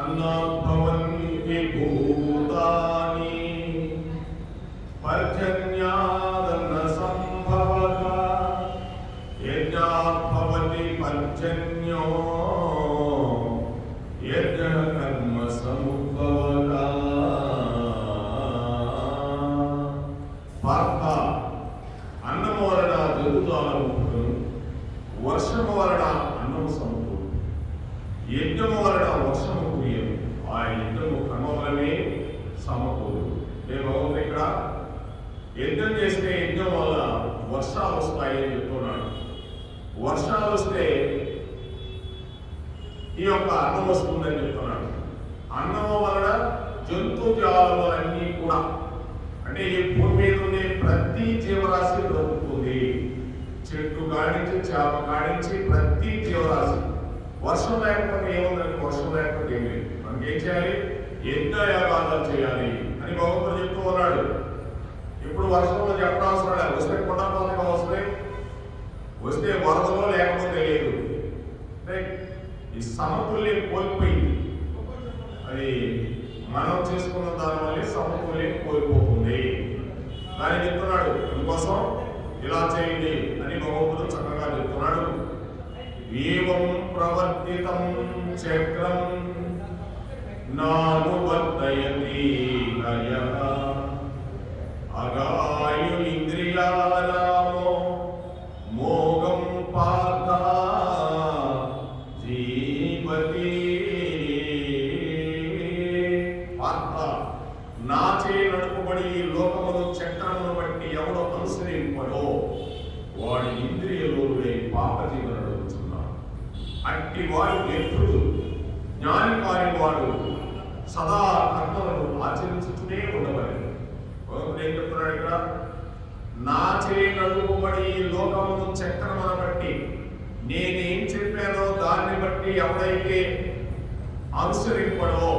अन्नाद्भवन्ति भूतानि पर्जन्यादन्नसम्भवः यज्ञाद्भवति पर्जन्यो यज्ञकर्मसमुद्भवः। పార్థ అన్నము వలన జరుగుతాను వర్షము వలన అన్నము సమకూరు, యజ్ఞము వలన వర్షము కురియదు, ఆ యజ్ఞము కర్మ వలనే సమకూరు. భగవంతుడు ఇక్కడ యజ్ఞం చేస్తే యజ్ఞం వల్ల వర్షాలు వస్తాయని చెప్తున్నాడు. వర్షాలు వస్తే ఈ యొక్క అన్నం వస్తుందని చెప్తున్నాడు. అన్నము వలన జంతు జాలన్నీ కూడా, అంటే ఈ భూమి మీద ఉండే ప్రతి జీవరాశి బ్రతుకుతుంది. చెట్టు కాడించి చేప కాడించి ప్రతి జీవరాశి. వర్షం లేకపోతే ఏముందండి? వర్షం లేకపోతే ఏమి లేదు. మనకి ఏం చేయాలి? యజ్ఞయాగాలు చేయాలి అని భగవంతుడు చెప్తూ ఉన్నాడు. ఇప్పుడు వర్షంలో చెప్పనవసరం లేదు, వస్తే కొండపాలక అవసరం, వస్తే వరదలో లేకపోతే లేదు. అంటే ఈ సమతుల్యం కోల్పోయింది. అది మనం చేసుకున్న దానివల్ల సమతుల్యం కోల్పోతుంది. దాన్ని చెప్తున్నాడు. అందుకోసం ఇలా చేయండి అని భగవంతుడు చక్కగా చెప్తున్నాడు. ఏవం ప్రవర్తితం చక్రం నానువర్తయతి గయః అగాయు ఇంద్రియారామో మోగం పార్థ జీవతి. పార్థ, నాచే నడుపబడి ఈ లోకమును చక్రమును బట్టి ఎవడో అనుసరింపడో వాడి ఇంద్రియలోనుడై పాప జీవన నడుపుతున్నాడు. అట్టి వాడు వ్యర్థుడు. జ్ఞాని కాని వాడు సదా కర్మలను ఆచరించుతూనే ఉండవలెను. భగవంతుడు ఏం చెప్తున్నాడు ఇక్కడ? నాచే నడుపబడి ఈ లోకమును చక్రమును బట్టి నేనేం చెప్పానో దాన్ని బట్టి ఎవడైతే అనుసరింపడో,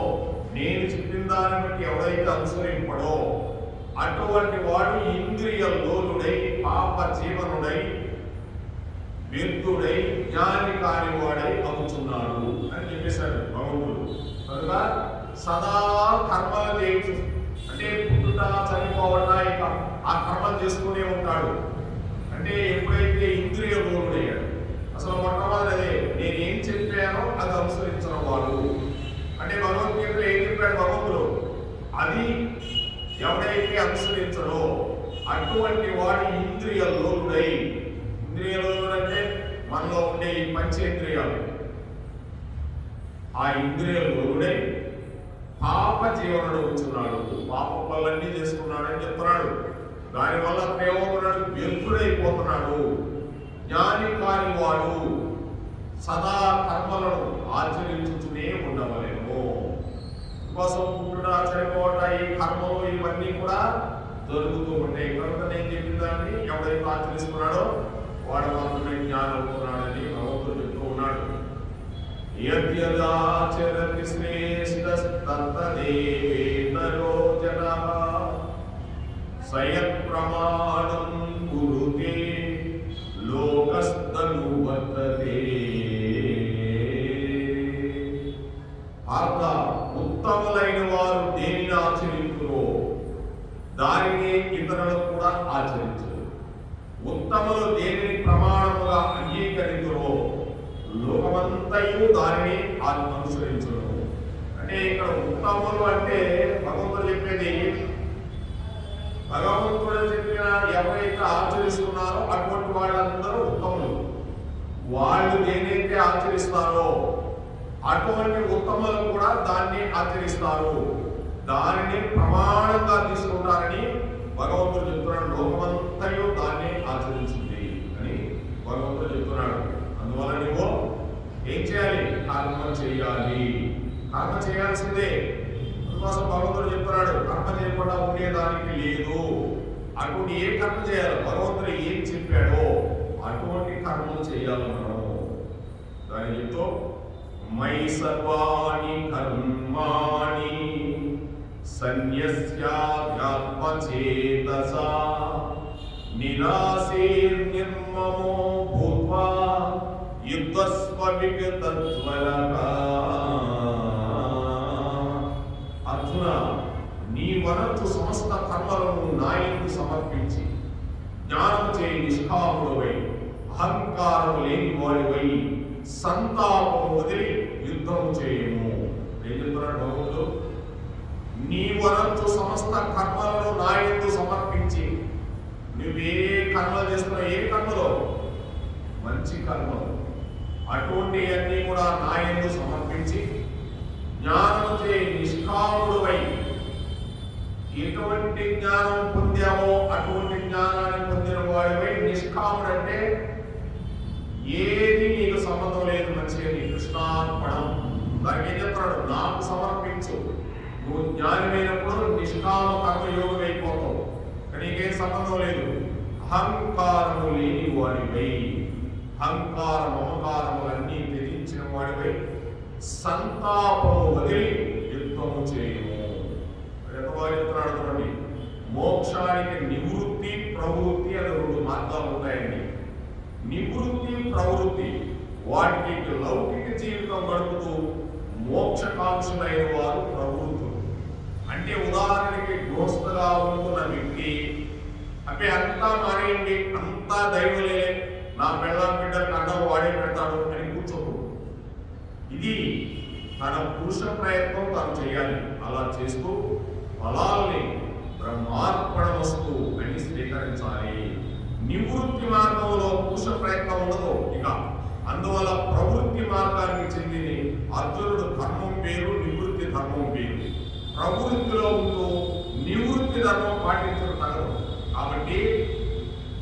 నేను చెప్పిన దాన్ని బట్టి ఎవడైతే అనుసరింపడో అటువంటి వాడు ఇంద్రియ లోలుడై పాప జీవనుడై వ్యర్థుడై జ్ఞాని కాని వాడై అవుతున్నాడు అని చెప్పేశాడు భగవంతుడు. కనుక సదా కర్మలు చేయొచ్చు, అంటే పుట్టుట చనిపోవట ఇక ఆ కర్మలు చేసుకునే ఉంటాడు. అంటే ఎప్పుడైతే ఇంద్రియ లోలుడయ్యాడు, అసలు మొట్టమొదటిదే నేనేం చెప్పానో అది అనుసరించిన వాడు. అంటే భగవద్గీతలో ఏం చెప్పాడు భగవంతుడు? అది ఎవడైతే అనుసరించడో అటువంటి వాడి ఇంద్రియ లోలుడై, ఇంద్రియ లోలుడు అంటే మనలో ఉండే ఈ పంచేంద్రియాలు, ఆ ఇంద్రియ లోలుడై పాప జీవనుడు వచ్చున్నాడు, పాప పనులన్నీ చేసుకున్నాడు అని చెప్తున్నాడు. దానివల్ల ఏమవుతున్నాడు? వ్యర్థుడైపోతున్నాడు. జ్ఞాని కాని వాడు సదా కర్మలను ఆచరించుతూనే ఉండవలేము. కోసం పుట్టుట చనిపోవట ఈ కర్మలు ఇవన్నీ కూడా జరుగుతూ ఉంటాయి. కనుక నేను చెప్పిన దాన్ని ఎవడైతే ఆచరిస్తున్నాడో వాడు మాత్రమే జ్ఞానం అవుతున్నాడని భగవంతుడు చెప్తూ ఉన్నాడు. యద్యదాచరతి శ్రేష్టస్తత్తదేవేతరో జనః సయత్ ప్రమాణం కురుతే లోకస్తనువర్తతే. పార్థ, ఉత్తములైన వారు దేనిని ఆచరించురో దానిని ఇతరులకు కూడా ఆచరించరు. ఉత్తములు దేనిని ప్రమాణముగా అంగీకరించురో లోకమంతయు దానిని అనుసరించరు. అంటే ఇక్కడ ఉత్తములు అంటే భగవంతుడు చెప్పేది, భగవంతుడు చెప్పిన ఎవరైతే ఆచరిస్తున్నారో అటువంటి వాళ్ళందరూ ఉత్తములు. వాళ్ళు దేనైతే ఆచరిస్తారో అటువంటి ఉత్తములు కూడా దాన్ని ఆచరిస్తారు, దానిని ప్రమాణంగా తీసుకుంటారని భగవంతుడు చెప్తున్నాడు. లోకమంతయు దాన్ని ఆచరించింది అని భగవంతుడు చెప్తున్నాడు. అందువల్ల నువ్వు ఏం చేయాలి? కర్మ చేయాలి. కర్మ చేయాల్సిందే. అందుకోసం భగవంతుడు చెప్తున్నాడు, కర్మ చేయకుండా ఉండేదానికి లేదు. అటువంటి ఏ కర్మ చేయాలి? భగవంతుడు ఏం చెప్పాడో అటువంటి కర్మలు చేయాలి మనం. దాని చెప్తూ మై సర్వాణి కర్మాణి సన్యస్యాధ్యాత్మచేతసా నిరాశేర్నిర్మమో భూత్వా యుద్ధస్వ విగతత్వరః. కర్మలను నాయందు సమర్పించి జ్ఞానం చే నిష్కాముడవై అహంకారం లేని వాడివై సంతాపము వదిలి యుద్ధం చేయము. ఏం చెప్తున్నాడు భగవంతుడు? నీ వరచు సమస్త కర్మలను నాయందు సమర్పించి, నువ్వే కర్మలు చేస్తున్నావు, ఏ కర్మలో? మంచి కర్మలు. అటువంటి అన్ని కూడా నాయందు సమర్పించి జ్ఞానం చే నిష్కాముడవై, ఎటువంటి జ్ఞానం పొందామో అటువంటి జ్ఞానాన్ని పొందిన వాడివై. నిష్కాముడంటే ఏది నీకు సంబంధం లేదు, మంచిగా నీ కృష్ణార్పణం. దానికి ఏం చెప్తున్నాడు? నాకు సమర్పించు. నువ్వు జ్ఞానమైనప్పుడు నిష్కామ కర్మయోగం అయిపోతావు, నీకేం సంబంధం లేదు. అహంకారము లేని వాడివై, అహంకార మమకారములన్నీ త్యజించిన వాడివై సంతాపము వదిలి యుద్ధము చేయము. ఎంతవారు చెప్తున్నాడు చూడండి. మోక్షానికి నివృత్తి ప్రవృత్తి అని రెండు మార్గాలు ఉంటాయండి. నివృత్తి ప్రవృత్తి, వాటికి లౌకిక జీవితం గడుపుతూ మోక్షకాంక్షలైన వారు ప్రవృత్తులు. అంటే ఉదాహరణకి గృహస్థగా ఉంటున్న వ్యక్తి అంటే అంతా మానేయండి, అంతా దైవలే, నా పెళ్ళాం బిడ్డలకు అన్నం వాడే పెడతాడు అని కూర్చోకు. ఇది తన పురుష ప్రయత్నం తాను చేయాలి. అలా చేస్తూ ఫలాల్ని బ్రహ్మార్పణమస్తు అని స్వీకరించాలి. నివృత్తి మార్గంలో పురుష ప్రయత్నం ఉండదు. ఇక అందువల్ల ప్రవృత్తి మార్గానికి చెందిన అర్జునుడు ధర్మం వేరు, నివృత్తి ధర్మం వేరు. ప్రవృత్తిలో ఉంటూ నివృత్తి ధర్మం పాటించడం తగదు. కాబట్టి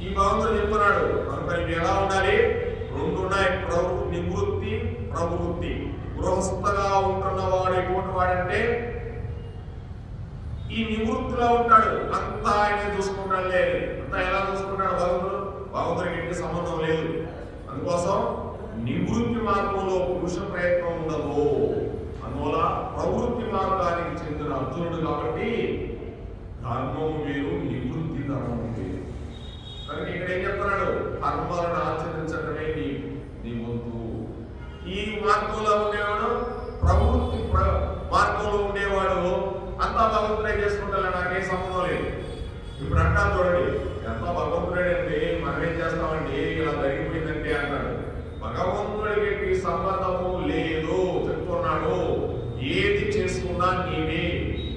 ఈ భగవంతుడు చెప్తున్నాడు, కనుక ఇవి ఎలా ఉండాలి? రెండు ఉన్నాయి, నివృత్తి ప్రవృత్తి. గృహస్థగా ఉంటున్న వాడు ఎటువంటి వాడంటే ఈ నివృత్తిలో ఉంటాడు, అంతా ఆయన చూసుకుంటాడు. లేదు, అంతా ఎలా చూసుకుంటాడు భగవంతుడు? భగవంతుడికి ఎట్టి సంబంధం లేదు. అందుకోసం నివృత్తి మార్గంలో పురుష ప్రయత్నం ఉండదు. అందువల్ల ప్రవృత్తి మార్గానికి చెందిన అర్జునుడు కాబట్టి ధర్మం వేరు, నివృత్తి ధర్మం వేరు. కనుక ఇక్కడ ఏం చెప్తున్నాడు? కర్మలను ఆచరించడమే నీ వంతు. ఈ మార్గంలో ఉండేవాడు, ప్రవృత్తి మార్గంలో ఉండేవాడు అంతా భగవంతుడే చేసుకుంటాడు, నాకేం సంబంధం లేదు. ఇప్పుడు అంటారు చూడండి, ఎంత భగవంతుడేనండి, మనం ఏం చేస్తామండి, ఇలా జరిగిపోయిందంటే అన్నాడు. భగవంతుడికి సంబంధము లేదు చెప్తున్నాడు. ఏది చేసుకున్నా నీవే,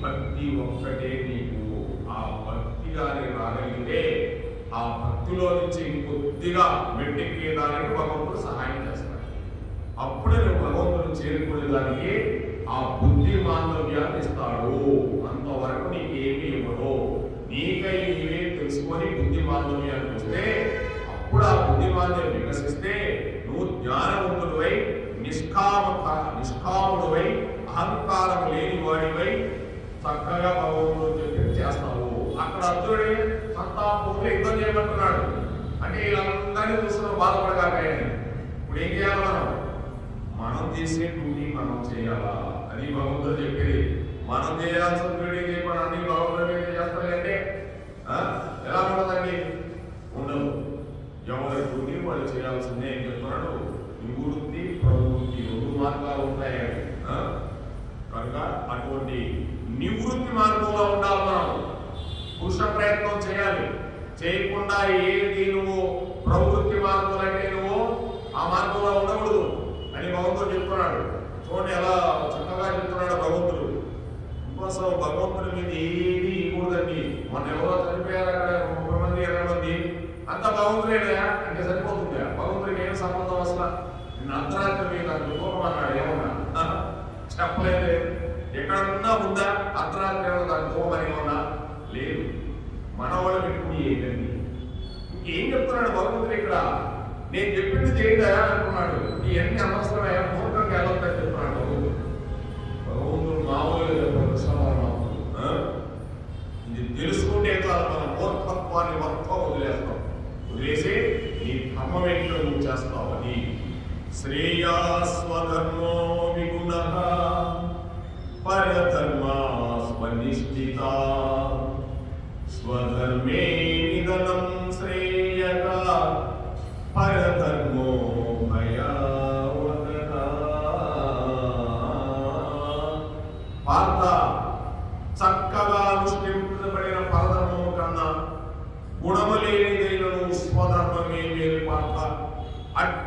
భక్తి ఒక్కటే నీకు. ఆ భక్తి గాని రాగలిగితే ఆ భక్తిలో నుంచి ఇంకొద్దిగా మెట్టెక్కేదానికి భగవంతుడు సహాయం చేస్తాడు. అప్పుడే నువ్వు భగవంతుడు చేరుకునేదానికి ఆ బుద్ధి మాంధవ్యాన్ని ఇస్తాడు. అంతవరకు నీకేమీ ఇవ్వడు. నీకై నీవే తెలుసుకొని బుద్ధి మాంధవ్యాన్ని వస్తే అప్పుడు ఆ బుద్ధి మాంధవ్యం వికసిస్తే నువ్వు జ్ఞానవంతుడివై నిష్కాముడివై అహంకారం లేని వాడివై చక్కగా భగవంతుడు చెప్పి చేస్తావు. అక్కడ అర్జునుడే సంతాపంలో యుద్ధం చేయమంటున్నాడు. అంటే వీళ్ళందరినీ చూస్తున్న బాధపడగానే ఇప్పుడు ఏం చేయాలి? మనం చేసే డ్యూటీ మనం చేయాలా అని భగవంతుడు చెప్పేది. మనం చేయాల్సిన డ్యూటీ చేయమని అన్ని భగవంతుడు చేస్తారంటే ఎలా ఉండదండి? ఉండదు. ఎవరి డ్యూటీ వాళ్ళు చేయాల్సిందే అని చెప్తున్నాడు. నివృత్తి ప్రవృత్తి రెండు మార్గాలు ఉంటాయండి. కనుక అటువంటి నివృత్తి మార్గంలో ఉండాలి. మనం పురుష ప్రయత్నం చేయాలి. చేయకుండా ఏది నువ్వు ప్రవృత్తి మార్గంలో అంటే నువ్వు ఆ మార్గంలో ఉండకూడదు అని భగవంతుడు చెప్తున్నాడు. చూడండి ఎలా చక్కగా చెప్తున్నాడు భగవంతుడు. ఇంకోసం భగవంతుడి మీద ఏది ఇవ్వకూడదండి. మన ఎవరో చనిపోయారు అక్కడ 30 మంది 20 మంది, అంత భగవంతుడేనా అంటే సరిపోతుంది. భగవంతుడికి ఏం సంబంధం అసలు? నిన్న అర్ధరాత్రి మీద దుఃఖం అన్నాడు, ఏమన్నా చెప్పలేదు. ఎక్కడన్నా ఉందా అర్ధరాత్రి ఏమన్నా దాని దుఃఖం అని ఏమన్నా లేదు. మనవాళ్ళు పెట్టుకుని ఏంటండి? ఇంకేం చెప్తున్నాడు భగవంతుడు ఇక్కడ? నేను చెప్పింది చేయడా అంటున్నాడు. నీ అన్ని అనవసరమే, మూర్ఖంగా వెళ్ళొద్దని చెప్తున్నాడు భగవంతుడు. మామూలుగా చెప్పాడు, ఇది తెలుసుకుంటే చాలు, మన మూర్ఖత్వాన్ని మొత్తం వదిలేస్తాం. వదిలేసి నీ ధర్మం ఏంటో నువ్వు చేస్తావు. అని శ్రేయా స్వధర్మో విగుణః పరధర్మా స్వనిష్ఠిత స్వధర్మే నిధనం శ్రేయక పరధర్మో భయావహః. పార్థ, చక్కగా అనుష్ఠింపబడిన పరధర్మం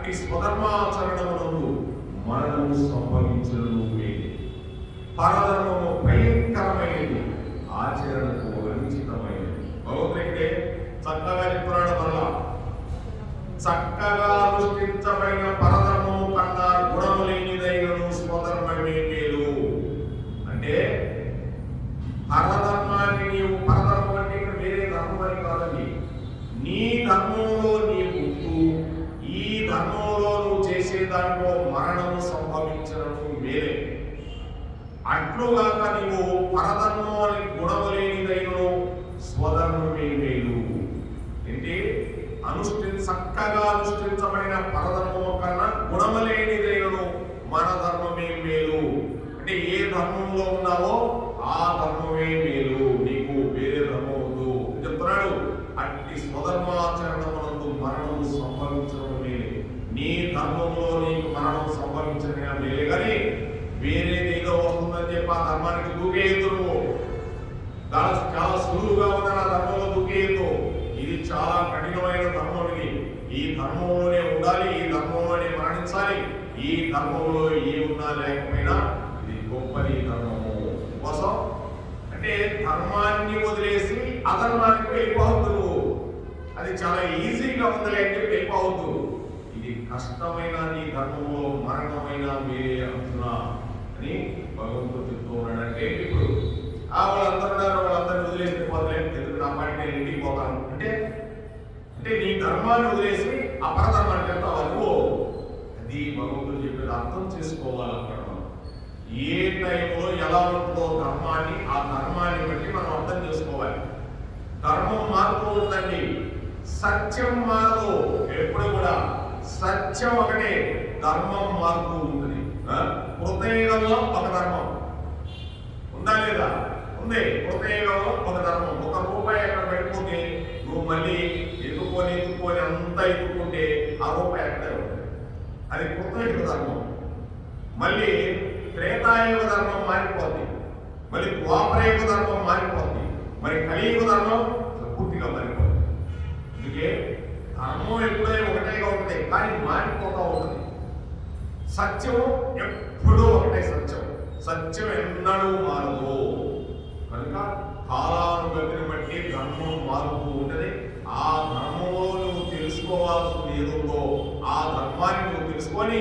అట్టి స్వధర్మాచరణమునందు మరణము సంభవించను మేలే. పరధర్మము భయంకరమైనది, ఆచరణకు అనుచితమైనది. భగవద్గీతే చక్కగా చెప్తున్నాడు. మరలా చక్కగా అనుష్ఠించబడిన పరధర్మము కన్నా గుణము లేనిదైనను స్వధర్మమే మేలు. అంటే పరధర్మాన్ని నీవు, పరధర్మం అంటే ఇక్కడ వేరే ధర్మం అని కాదండి, నీ ధర్మంలో నీవు ఉంటూ ఈ ధర్మంలో నువ్వు చేసే దాంట్లో మరణము సంభవించడం మేలే. అట్లుగాక నీవు పరధర్మం అని గుణము లేనిదైనను స్వధర్మమే మేలు. ఏంటి? చక్కగా అనుష్ఠించబడిన పరధర్మము కన్నా గుణము లేనిదైనను మన ధర్మమే మేలు. అంటే ఏ ధర్మంలో ఉన్నావో ఆ ధర్మమే మేలు, నీకు వేరే ధర్మం వద్దు చెప్తున్నాడు. అట్టి స్వధర్మాచరణమునందు మరణము సంభవించడం మేలే. నీ ధర్మంలో నీకు మరణం సంభవించిన మేలే, కానీ వేరేది ఏదో వస్తుందని చెప్పి ఆ ధర్మానికి దూకేయద్దు. నువ్వు చాలా సులువుగా ఉన్న ఆ ధర్మంలో దూకేయద్దు. ఇది చాలా కఠినమైన ధర్మం. ఈ ధర్మంలోనే ఉండాలి, ఈ ధర్మంలోనే మరణించాలి. ఈ ధర్మంలో ఏ ఉన్నా లేకపోయినా ఇది గొప్పది ధర్మము కోసం. అంటే ధర్మాన్ని వదిలేసి అధర్మానికి వెళ్ళిపోవద్దు. అది చాలా ఈజీగా ఉందిలే అని చెప్పి వెళ్ళిపోవద్దు. ఇది కష్టమైన నీ ధర్మంలో మరణమైన మీరే అంటున్నా అని భగవంతుడు చెప్తూ ఉన్నాడంటే, ఇప్పుడు వాళ్ళందరూ ఉన్నారు, వాళ్ళందరినీ వదిలేసి పోతలేదు, ఎందుకు నా పాటి నేను ఇంటికి పోతాను అంటే నీ ధర్మాన్ని వదిలేసి అపరధర్మానికి వెళ్తావు అనుకో. అది భగవంతుడు చెప్పేది అర్థం చేసుకోవాలి. అక్కడ ఏ టైంలో ఎలా ఉంటుందో ధర్మాన్ని, ఆ ధర్మాన్ని బట్టి మనం అర్థం చేసుకోవాలి. ధర్మం మారుతూ ఉందండి, సత్యం మారదు. ఎప్పుడు కూడా సత్యం ఒకటే, ధర్మం మారుతూ ఉంటుంది. కృతయుగంలో ఒక ధర్మం ఉందా లేదా? ఉంది. కృతయుగంలో ఒక ధర్మం. ₹1 అక్కడ పెట్టుకుంటే నువ్వు మళ్ళీ ఎత్తుకొని అంతా ఎత్తుకుంటే ఆ రూపాయి అక్కడే ఉంటుంది. అది కృతయుగ ధర్మం. మళ్ళీ త్రేతాయుగ ధర్మం మారిపోద్ది, మళ్ళీ ద్వాపరయుగ ధర్మం మారిపోద్ది, మరి కలియుగ ధర్మం పూర్తిగా మారిపోద్ది. అందుకే ధర్మం ఎప్పుడైనా ఒకటేగా ఉంటుంది, కానీ మారిపోతూ ఉంటుంది. సత్యం ఎప్పుడూ ఒకటే సత్యం, సత్యం ఎన్నడూ మారదు. కనుక కాలానుగతిని బట్టి ధర్మం మారుతూ ఉంటుంది. ఆ ధర్మంలో నువ్వు తెలుసుకోవాల్సింది ఏదో ఆ ధర్మాన్ని నువ్వు తెలుసుకొని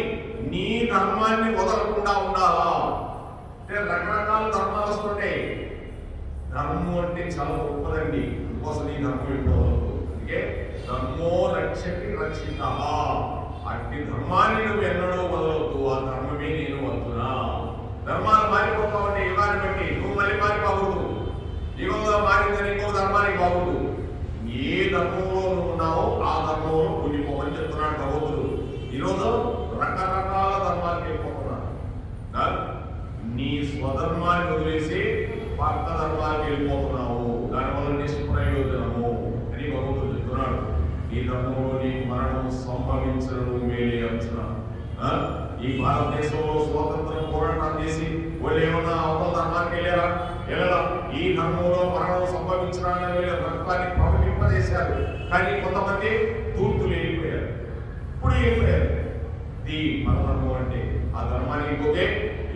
నీ ధర్మాన్ని వదలకుండా ఉండాలా. అంటే రకరకాల ధర్మాలు వస్తుంటాయి. ధర్మం అంటే చాలా గొప్పదండి, అందుకోసం ఈ ధర్మం ఎప్పుడు వదలదు. అందుకే ధర్మో రక్షకి రక్షిత, అట్టి ధర్మాన్ని నువ్వు ఎన్నడూ వదలవద్దు. ఆ ధర్మమే నేను వద్దునా. ధర్మాలు మారిపోతా ఉంటే యుగాన్ని బట్టి నువ్వు మళ్ళీ మారిపోకూడదు. యుగంలో మారిందని ఇంకో ధర్మానికి బాగుండు. ఏ ధర్మంలో నువ్వు ఉన్నావో ఆ ధర్మంలో ఉండిపోమని చెప్తున్నాడు భగవంతుడు. ఈరోజు రకరకాల ధర్మాలకు వెళ్ళిపోతున్నాడు. నీ స్వధర్మాన్ని వదిలేసి పక్క ధర్మానికి వెళ్ళిపోతున్నావు, దానివల్ల నిష్ప్రయోజనము అని భగవంతుడు చెప్తున్నాడు. ఈ ధర్మంలో నీకు మరణం సంభవించడం మేలే అంటున్నా. ఈ భారతదేశంలో స్వాతంత్రం పోరాటం చేసి వాళ్ళు ఏమన్నా అవతల ధర్మానికి వెళ్ళారా? వెళ్ళరా? ఈ ధర్మంలో మరణం సంభవించడానికి వీళ్ళ రక్తాన్ని ప్రవహింపజేశారు, కానీ కొంతమంది తూర్పులు వెళ్ళిపోయారు, ఇప్పుడు వెళ్ళిపోయారు. ఇది మన ధర్మం అంటే ఆ ధర్మానికి పోతే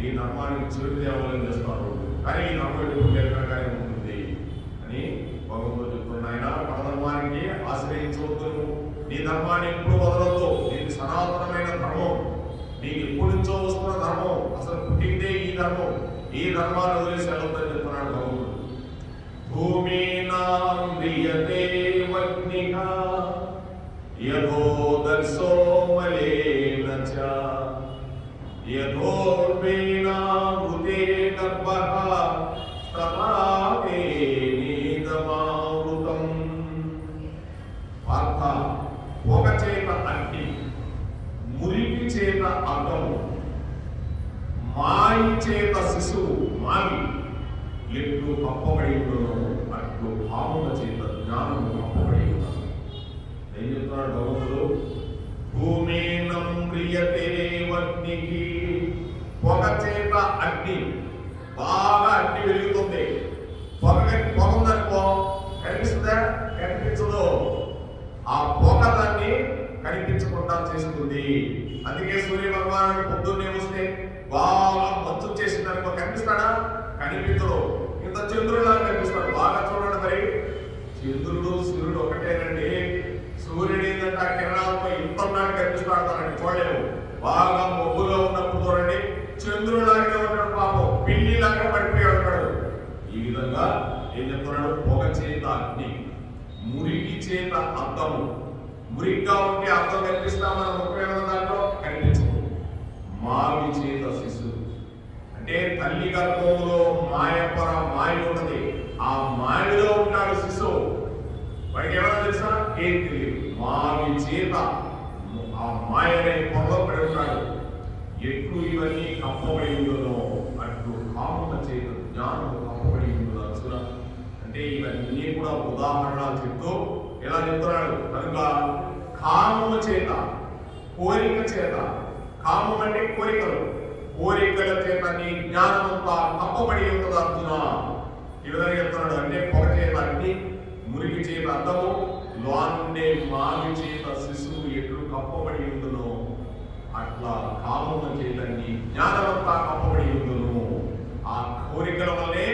ఈ ధర్మానికి చిరుదేవాలని చేస్తారు, కానీ ఈ ధర్మం ఎప్పుడు నిరకంగానే ఉంటుంది అని భగవంతుడు చెప్తున్నాయన. మన ధర్మానికి ఆశ్రయించవద్దు, నీ ధర్మాన్ని ఎప్పుడు వదలొద్దు. ఇది సనాతనమైన ధర్మం, నీకు ఎప్పటి నుంచో వస్తున్న ధర్మం, అసలు పుట్టిందే ఈ ధర్మం. ఈ ధర్మాన్ని వదిలేసి వెళ్ళొద్దని చెప్తున్నాడు భగవంతుడు. భూమినాం మ్రియతే వగ్నిః యథోదర్శో మలేన చ యథోర్వేణామృతే గర్భః తథాతే నీదమామృతం. పార్థ, ఒక చేత అగ్ని, మురికి చేత అర్థము, మాయి చేత శిశువు మావి ఎట్లు కప్పబడి ఉండను అట్లు భావన చేత జ్ఞానము కప్పబడి ఉన్నాను. ఏం చెప్తున్నాడు భగవంతుడు? భూమినం ప్రియతే వగ్నికి, పొగ చేత అగ్ని, బాగా అగ్ని వెలుగుతుంది, పొగ ఉందనుకో కనిపిస్తుందా? కనిపించదు. ఆ పొగ దాన్ని కనిపించకుండా చేస్తుంది. అందుకే సూర్య భగవానుడు పొద్దున్నే వస్తే బాగా మంచు చేసిందనుకో కనిపిస్తాడా? కనిపించడు. ఇంత చంద్రుడిలా కనిపిస్తాడు. బాగా చూడండి, మరి చంద్రుడు సూర్యుడు ఒకటేనండి. సూర్యుడు ఏంటంటే ఆ కిరణాలతో ఇంత కనిపిస్తాడు, చూడలేము. బాగా మబ్బులో ఉన్నప్పుడు చూడండి చంద్రుడిలాగే ఉంటాడు, పాపం పిల్లిలాగా పడిపోయి ఉంటాడు. ఈ విధంగా ఏం చెప్తున్నాడు? పొగ చేత అగ్ని, మురికి చేత అద్దము. మురిగ్గా ఉంటే అద్దం కనిపిస్తా మన ముఖ్యమైన దాంట్లో కనిపించదు. మావి చేత శిశువు అంటే తల్లి గర్భంలో మాయ ఉన్నది. ఆ మాయలో ఉంటాడు శిశువు. వాడికి ఏమైనా తెలుసా? ఏం తెలియదు. మావి చేత ఆ మాయనే పొగలో పడి ఉంటాడు. ఎట్లు ఇవన్నీ కప్పబడి ఉందో అట్లు కాముల చేత జ్ఞానం కప్పబడి ఉందో అర్జున. అంటే ఇవన్నీ కూడా ఉదాహరణలు చెప్తూ ఎలా చెప్తున్నాడు కనుక కామము చేత, కోరిక చేత, కామం అంటే కోరికలు, కోరికల చేత నీ జ్ఞానమంతా కప్పబడి ఉంటుంది అర్జున. ఈ విధంగా చెప్తున్నాడు. అంటే పొగ చేత అగ్ని, మురికి చేత అద్దము, లోన్నే మావి చేత శిశువు ఎట్లు కప్పబడి ఉండును అట్లా కామము చేత నీ జ్ఞానమంతా కప్పబడి ఉండును. ఆ కోరికల వల్లే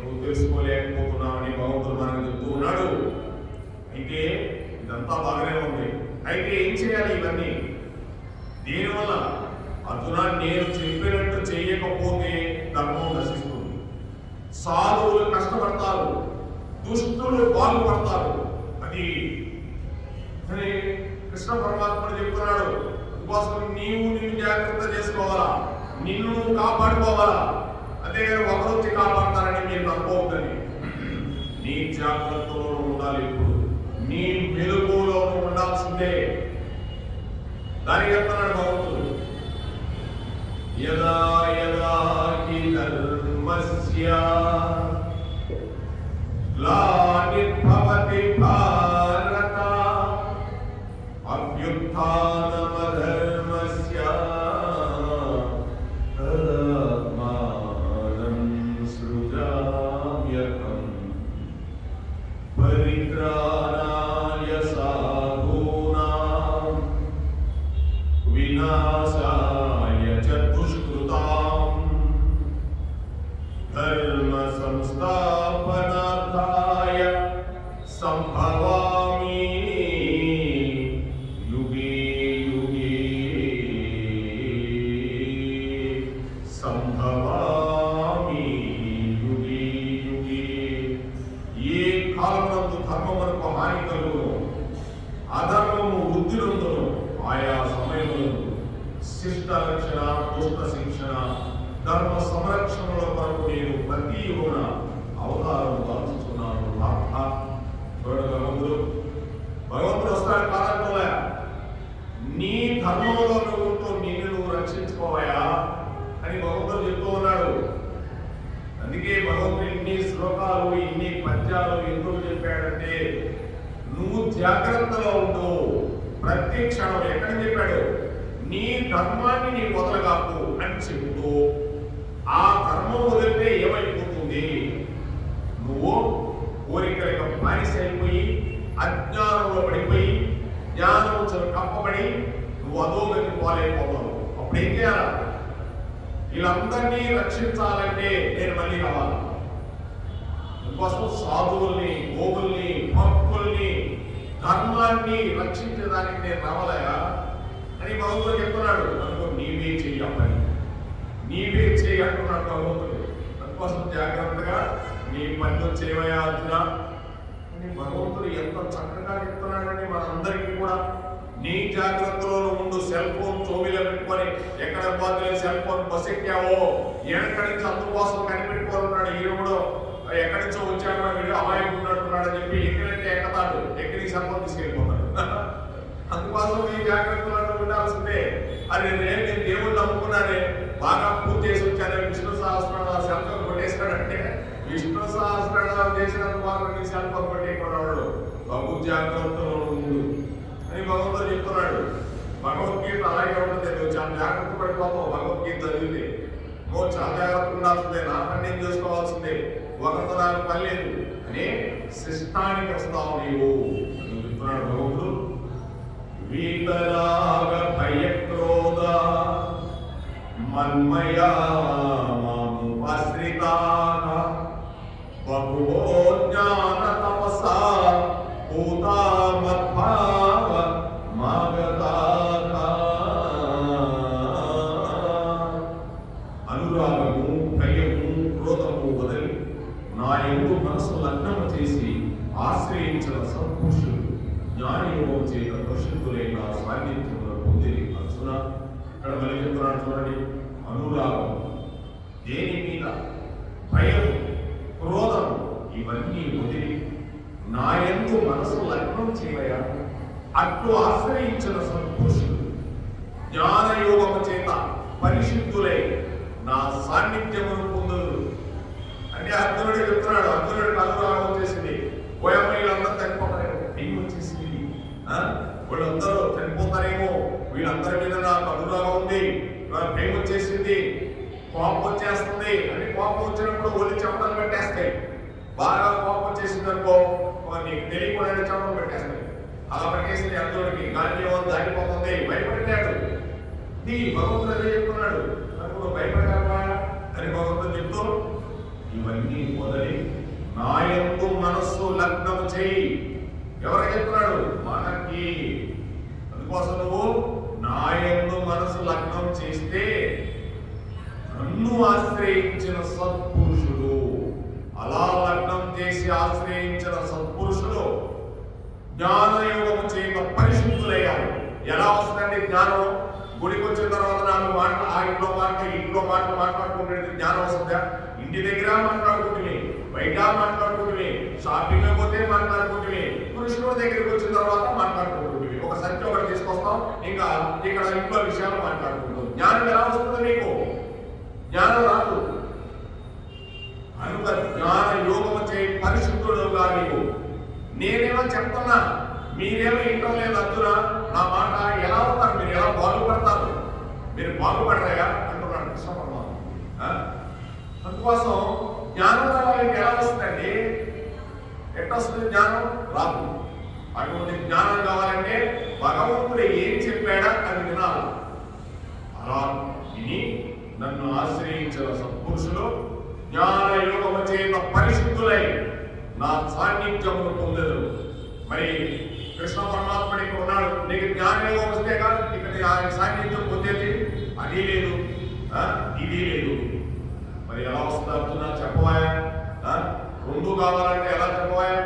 నువ్వు తెలుసుకోలేకపోతున్నావని భగవంతుడు మనకు చెప్తూ ఉన్నాడు. అయితే ఇదంతా బాగానే ఉంది. అయితే ఏం చేయాలి ఇవన్నీ? దీనివల్ల అర్జున నేను చెప్పినట్టు చేయకపోతే ధర్మం నశిస్తుంది. సాధువులు కష్టపడతారు, దుష్టులు బాగుపడతారు. అది కృష్ణ పరమాత్ముడు చెప్తున్నాడు. అందుకోసం నిన్ను జాగ్రత్త చేసుకోవాలా, నిన్ను నువ్వు కాపాడుకోవాలా. అంతేగాని ఒకరు వచ్చి కాపాడతారని మీరు అనుకోవద్దని. నీ జాగ్రత్తలో ఉండాలి. ఇప్పుడు నీ మెలుగులో ఉండాల్సిందే. దానికి చెప్తున్నాడు భగవంతుడు. యదా యదా హి ధర్మస్య గ్లానిర్భవతి భారత అభ్యుత్థానమధర్మస్య తదాత్మానం సృజామ్యహం పరిత్రాణాయ సాధూనాం వినాశాయ చ దుష్కృతాం ధర్మ సంస్థాపనార్థాయ సంభవామి యుగే యుగే సంభవామి యుగే యుగే. ఏ కాలమునందు ధర్మమునకు హాని కలుగును, అధర్మము వృద్ధి నొందును, ఆయా సమయములందు శిష్ట రక్షణ, దుష్ట శిక్షణ, ధర్మ సంరక్షణల కొరకు నేను ప్రతి యుగమున అవతారం దాల్చుతున్నాను. భగవంతుడు వస్తాడు కాదంటోలే, నీ ధర్మంలో నువ్వు నిన్ను నువ్వు రక్షించుకోవయా అని భగవంతుడు చెప్తూ ఉన్నాడు. అందుకే భగవంతుడు ఇన్ని శ్లోకాలు, ఇన్ని పద్యాలు ఎందుకు చెప్పాడంటే నువ్వు జాగ్రత్తలో ఉండు. ప్రతి క్షణం ఎక్కడ చెప్పాడు? నీ ధర్మాన్ని నీ వదలగాకు అని చెబుతూ, ఆ ధర్మం వదిలితే ఏమైపోతుంది? నువ్వు కోరికలకు బానిస అయిపోయి అజ్ఞానంలో పడిపోయి జ్ఞానం కప్పబడి నువ్వు అధోగతి పోలేకపోతావు. అప్పుడు ఏం చేయాలి? వీళ్ళందరినీ రక్షించాలంటే నేను మళ్ళీ రావాలి. అందుకోసం సాధువుల్ని, గోవుల్ని, భక్తుల్ని, ధర్మాన్ని రక్షించడానికి నేను రావాలయా అని భగవంతుడు చెప్తున్నాడు. అనుకో నీవే చెయ్యాలి, నీవే చేయి అంటున్నాడు భగవంతుడు. అందుకోసం జాగ్రత్తగా నీ పనిలో చేయవయా అర్జున అని భగవంతుడు ఎంత చక్కగా చెప్తున్నాడని మనందరికీ కూడా నీ జాగ్రత్తలో ఉండు. సెల్ ఫోన్ చోవిలో పెట్టుకొని ఎక్కడ పోతే సెల్ ఫోన్ బస్ ఎక్కావో ఎక్కడి నుంచి అందుకోసం కనిపెట్టుకోవాలన్నాడు. ఈరోడు ఎక్కడి నుంచో వచ్చాడు వీడు అమాయకు ఉన్నట్టున్నాడు అని చెప్పి ఎక్కడంటే ఎక్కతాడు, ఎక్కడికి సెల్ ఫోన్ తీసుకెళ్ళిపోతాడు. అందుకోసం నీ జాగ్రత్తలో ఉండాల్సిందే. అది నేను దేవుడు నమ్ముకున్నానే, బాగా పూర్తి చేసి వచ్చాను, విష్ణు సహస్రనామాలు సెల్ ఫోన్ కొట్టేశాడంటే విష్ణు సహస్రనామం చేసినందుకు మాత్రం నీ సెల్ ఫోన్ కొట్టేయకున్నాడు. బహు జాగ్రత్తలో ఉండు అని భగవంతుడు చెప్తున్నాడు. భగవద్గీత అలాగే ఉంటుంది. నువ్వు చాలా జాగ్రత్త పడిపోతావు. భగవద్గీత చదివితే నువ్వు చాలా జాగ్రత్త ఉండాల్సిందే. నా పని నేను చేసుకోవాల్సిందే, ఒకరితో నాకు పని లేదు అని శిష్టానికి వస్తావు నీవు అని చెప్తున్నాడు భగవంతుడు. వీతరాగ భయక్రోధ మన్మయా మాముపాశ్రితాః బహువో జ్ఞాన తపసా పూతా మద్భావ మాగతాః. అనురాగము, భయము, క్రోధము వదిలి నా యందు మనసు లగ్నము చేసి ఆశ్రయించిన సత్పురుషులు జ్ఞానయోగం చేత పరిశుద్ధులైన సాన్నిధ్యంలో పొంది అర్జున. ఇక్కడ మళ్ళీ చెప్తున్నాడు చూడండి, అనురాగం, దేని మీద భయం, క్రోధం ఇవన్నీ వదిలి నా యందు మనసు లగ్నం చేయగా అట్లు ఆశ్రయించిన సత్పురుషులు జ్ఞానయోగము చేత పరిశుద్ధులై నా సాన్నిధ్యమును పొందుదు. అంటే అర్జునుడే చెప్తున్నాడు, అర్జునుడికి అనురాగం వచ్చేసింది, వీళ్ళందరూ చనిపోతారేమో, భయం వచ్చేసింది, వీళ్ళందరూ చనిపోతారేమో, వీళ్ళందరి మీద నాకు అనురాగం ఉంది, భయం వచ్చేసింది, కోపం వచ్చేస్తుంది. అంటే కోపం వచ్చినప్పుడు ఒళ్ళు చెమటలు పెట్టేస్తాయి. బాగా కోపం వచ్చేసింది అనుకో, నీకు తెలియకుండా చెమటలు పెట్టేస్తాయి. అలా పెట్టేసింది అర్జునుడికి. గాంధీవం దాగిపోతుంది, భయపడినాడు. భగవంతుడు అదే చెప్తున్నాడు, నువ్వు భయపడగలవా అని భగవంతుడు చెప్తూ ఇవన్నీ మొదలి నా యందు మనస్సు లగ్నం చేయి. ఎవరికి చెప్తున్నాడు? మనకి. అందుకోసం నువ్వు నా యందు మనసు లగ్నం చేస్తే నన్ను ఆశ్రయించిన సత్పురుషుడు, అలా లగ్నం చేసి ఆశ్రయించిన సత్పురుషుడు జ్ఞానయోగము చేత పరిశుద్ధులయ్యారు. ఎలా వస్తుందండి జ్ఞానం? గుడికి వచ్చిన తర్వాత నాలుగు మాటలు, ఆ ఇంట్లో మాటలు మాట్లాడుకుంటున్నది జ్ఞానం వస్తుందా? ఇంటి దగ్గర మాట్లాడుకుంటుంది, బయట మాట్లాడుకుంటుంది, షాపింగ్ పోతే మాట్లాడుకుంటుంది, పురుషుల దగ్గరికి వచ్చిన తర్వాత మాట్లాడుకుంటుంది. ఒక సంఖ్య ఒకటి తీసుకొస్తాం, ఇంకా ఇక్కడ ఇంట్లో విషయాలు మాట్లాడుకుంటాం. జ్ఞానం ఎలా వస్తుంది నీకు? జ్ఞానం రాదు. కనుక జ్ఞాన యోగము చేయి పరిశుద్ధుడుగా నీవు. నేనేమో చెప్తున్నా, మీరేమో ఇంట్లో లేదు అర్జున, నా మాట ఎలా అవుతారు? మీరు ఎలా బాగుపడతారు? మీరు బాగుపడరాయా అంటున్నాడు కృష్ణ పరమాత్మ. అందుకోసం జ్ఞానం రావాలంటే ఎలా వస్తుందండి? ఎట్లా వస్తుంది జ్ఞానం? రాదు. అటువంటి జ్ఞానం కావాలంటే భగవంతుడు ఏం చెప్పాడా అది వినాలి. అలా విని నన్ను ఆశ్రయించిన సత్పురుషులు జ్ఞానయోగము చేత పరిశుద్ధులై నా సాన్నిధ్యమును పొందరు. మరి కృష్ణ పరమాత్ముడు ఇక్కడ ఉన్నాడు, నీకు జ్ఞానయోగం వస్తేగా ఇక్కడ ఆయన సాన్నిధ్యం పొందేది. అది లేదు, ఇది లేదు. మరి ఎలా వస్తుంది అర్జున? చెప్పవాయా? రెండు కావాలంటే ఎలా చెప్పవాయా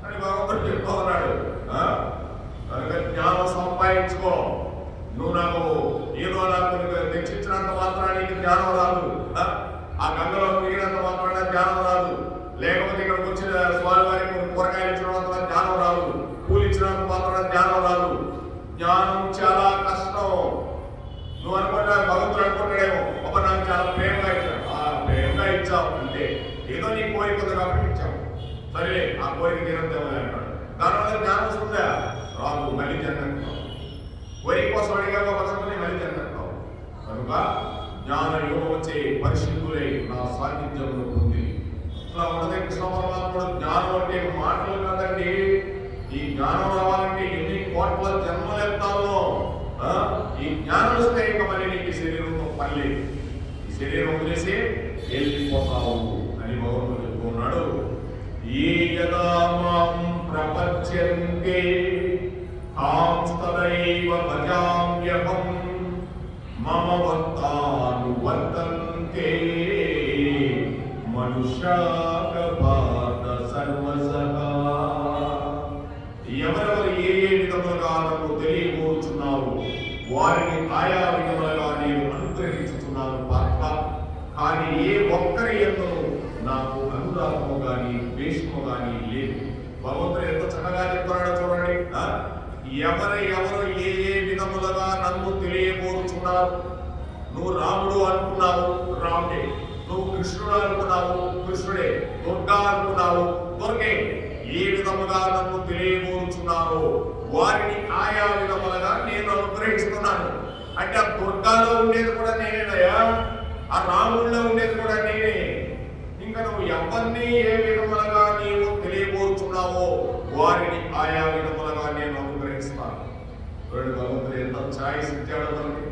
అని భగవంతుడు చెప్తా ఉన్నాడు. కనుక జ్ఞానం సంపాదించుకో. నువ్వు నాకు ఏదో నాకు రక్షించినంత మాత్రాన నీకు జ్ఞానం రాదు, ఆ గంగలో మిగిలినంత మాత్రాన జ్ఞానం రాదు, లేకపోతే ఇక్కడికి వచ్చిన స్వామి వారికి కూరగాయలు ఇచ్చినంత జ్ఞానం రాదు, పూలు ఇచ్చినంత మాత్రాన జ్ఞానం రాదు. జ్ఞానం చాలా కష్టం. నువ్వు అనుకుంటా, భగవంతుడు అనుకుంటాడేమో, ఒక నాకు చాలా ప్రేమగా ఇచ్చావు, ఆ ప్రేమగా ఇచ్చావు అంటే ఏదో నీ కోరిక ఉంది కాబట్టి ఇచ్చావు, సరే ఆ కోరిక తీరందేమో అంటాడు. దానివల్ల జ్ఞానం వస్తుందా? రాదు. మళ్ళీ జన్మెత్తావు. కోరిక కోసం అడిగావు పదకొండి, మళ్ళీ జన్మెత్తావు. కనుక జ్ఞాన యోగం వచ్చే పరిశుద్ధులై నా సాన్నిధ్యమును పొంది అట్లా ఉన్నదే కృష్ణ పరమాత్ముడు. జ్ఞానం అంటే మాటలు కాదండి. ఈ జ్ఞానం రావాలంటే ఎన్ని కోట్ల జన్మలు ఎత్తాలో. ఈ జ్ఞానం వస్తే ఇంకా మళ్ళీ నీకు శరీరంతో పని, ఈ శరీరం వదిలేసి వెళ్ళిపోతావు అని భగవంతుడు చెప్పుకున్నాడు. ఏ యదా మాం ప్రపద్యంతే తాంస్తదైవ భజామ్యహం మమ భక్తాను వర్తంతే మనుష్యాకపాత సర్వసః. ఎవరెవరు ఏ ఏ విధములుగా నాకు తెలియబోచున్నావు వారిని ఆయా విధములుగా నేను అనుగ్రహించుతున్నాను పాత్ర. కానీ ఏ ఒక్కరి యందు నాకు అనురాగము కానీ ద్వేషము కానీ లేదు. భగవంతుడు ఎంత చక్కగా చెప్తున్నాడో చూడండి. ఎవరు ఏ ఏ విధములుగా నన్ను తెలియబోచున్నారు. నువ్వు రాముడు అనుకున్నావు, రాముడే. నువ్వు కృష్ణుడు అనుకున్నావు, కృష్ణుడే. దుర్గా అనుకున్నావు, దుర్గే. ఏ విధముగా నన్ను తెలియబోచున్నారో వారిని ఆయా విధములుగా నేను అనుగ్రహిస్తున్నాను. అంటే ఆ దుర్గాలో ఉండేది కూడా నేనేనయ్యా, ఆ రాముడిలో ఉండేది కూడా నేనే. ఇంకా నువ్వు ఎవరిని ఏ విధములుగా నీవు తెలియబోచున్నావో వారిని ఆయా విధములుగా నేను అనుగ్రహిస్తాను. ఛాయిస్ ఇచ్చాడు మనకి.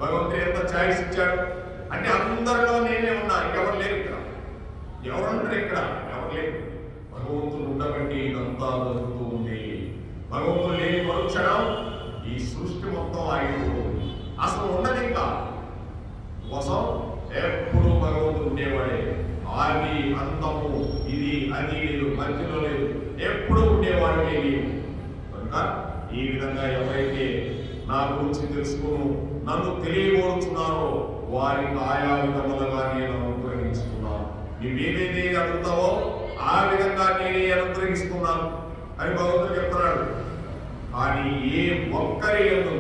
భగవంతుడు ఎంత ఛాయిస్ ఇచ్చాడు అంటే అందరిలో నేనే ఉన్నా, ఎవరు లేరు ఇక్కడ. ఎవరుంటారు ఇక్కడ? ఎవరు లేరు. భగవంతుడు ఉండబట్టి ఇదంతా జరుగుతూ ఉంది. భగవంతుడు లేని మరుక్షణం ఈ సృష్టి మొత్తం ఆగిపోతుంది, అసలు ఉండదు. ఇంకా కోసం ఎప్పుడు భగవంతుడు ఉండేవాడే. ఆది అంతము ఇది అది లేదు, మధ్యలో లేదు, ఎప్పుడు ఉండేవాడే లేదు. కనుక ఈ విధంగా ఎవరైతే నా గురించి తెలుసుకుని నన్ను తెలియబోతున్నారో వారికి ఆయా విధములుగా నేను అనుగ్రహిస్తున్నాను. నువ్వేదైతే అడుగుతావో ఆ విధంగా నేనే అనుగ్రహిస్తున్నాను అని భగవంతుడు చెప్తున్నాడు. కానీ ఏ ఒక్కరి యందు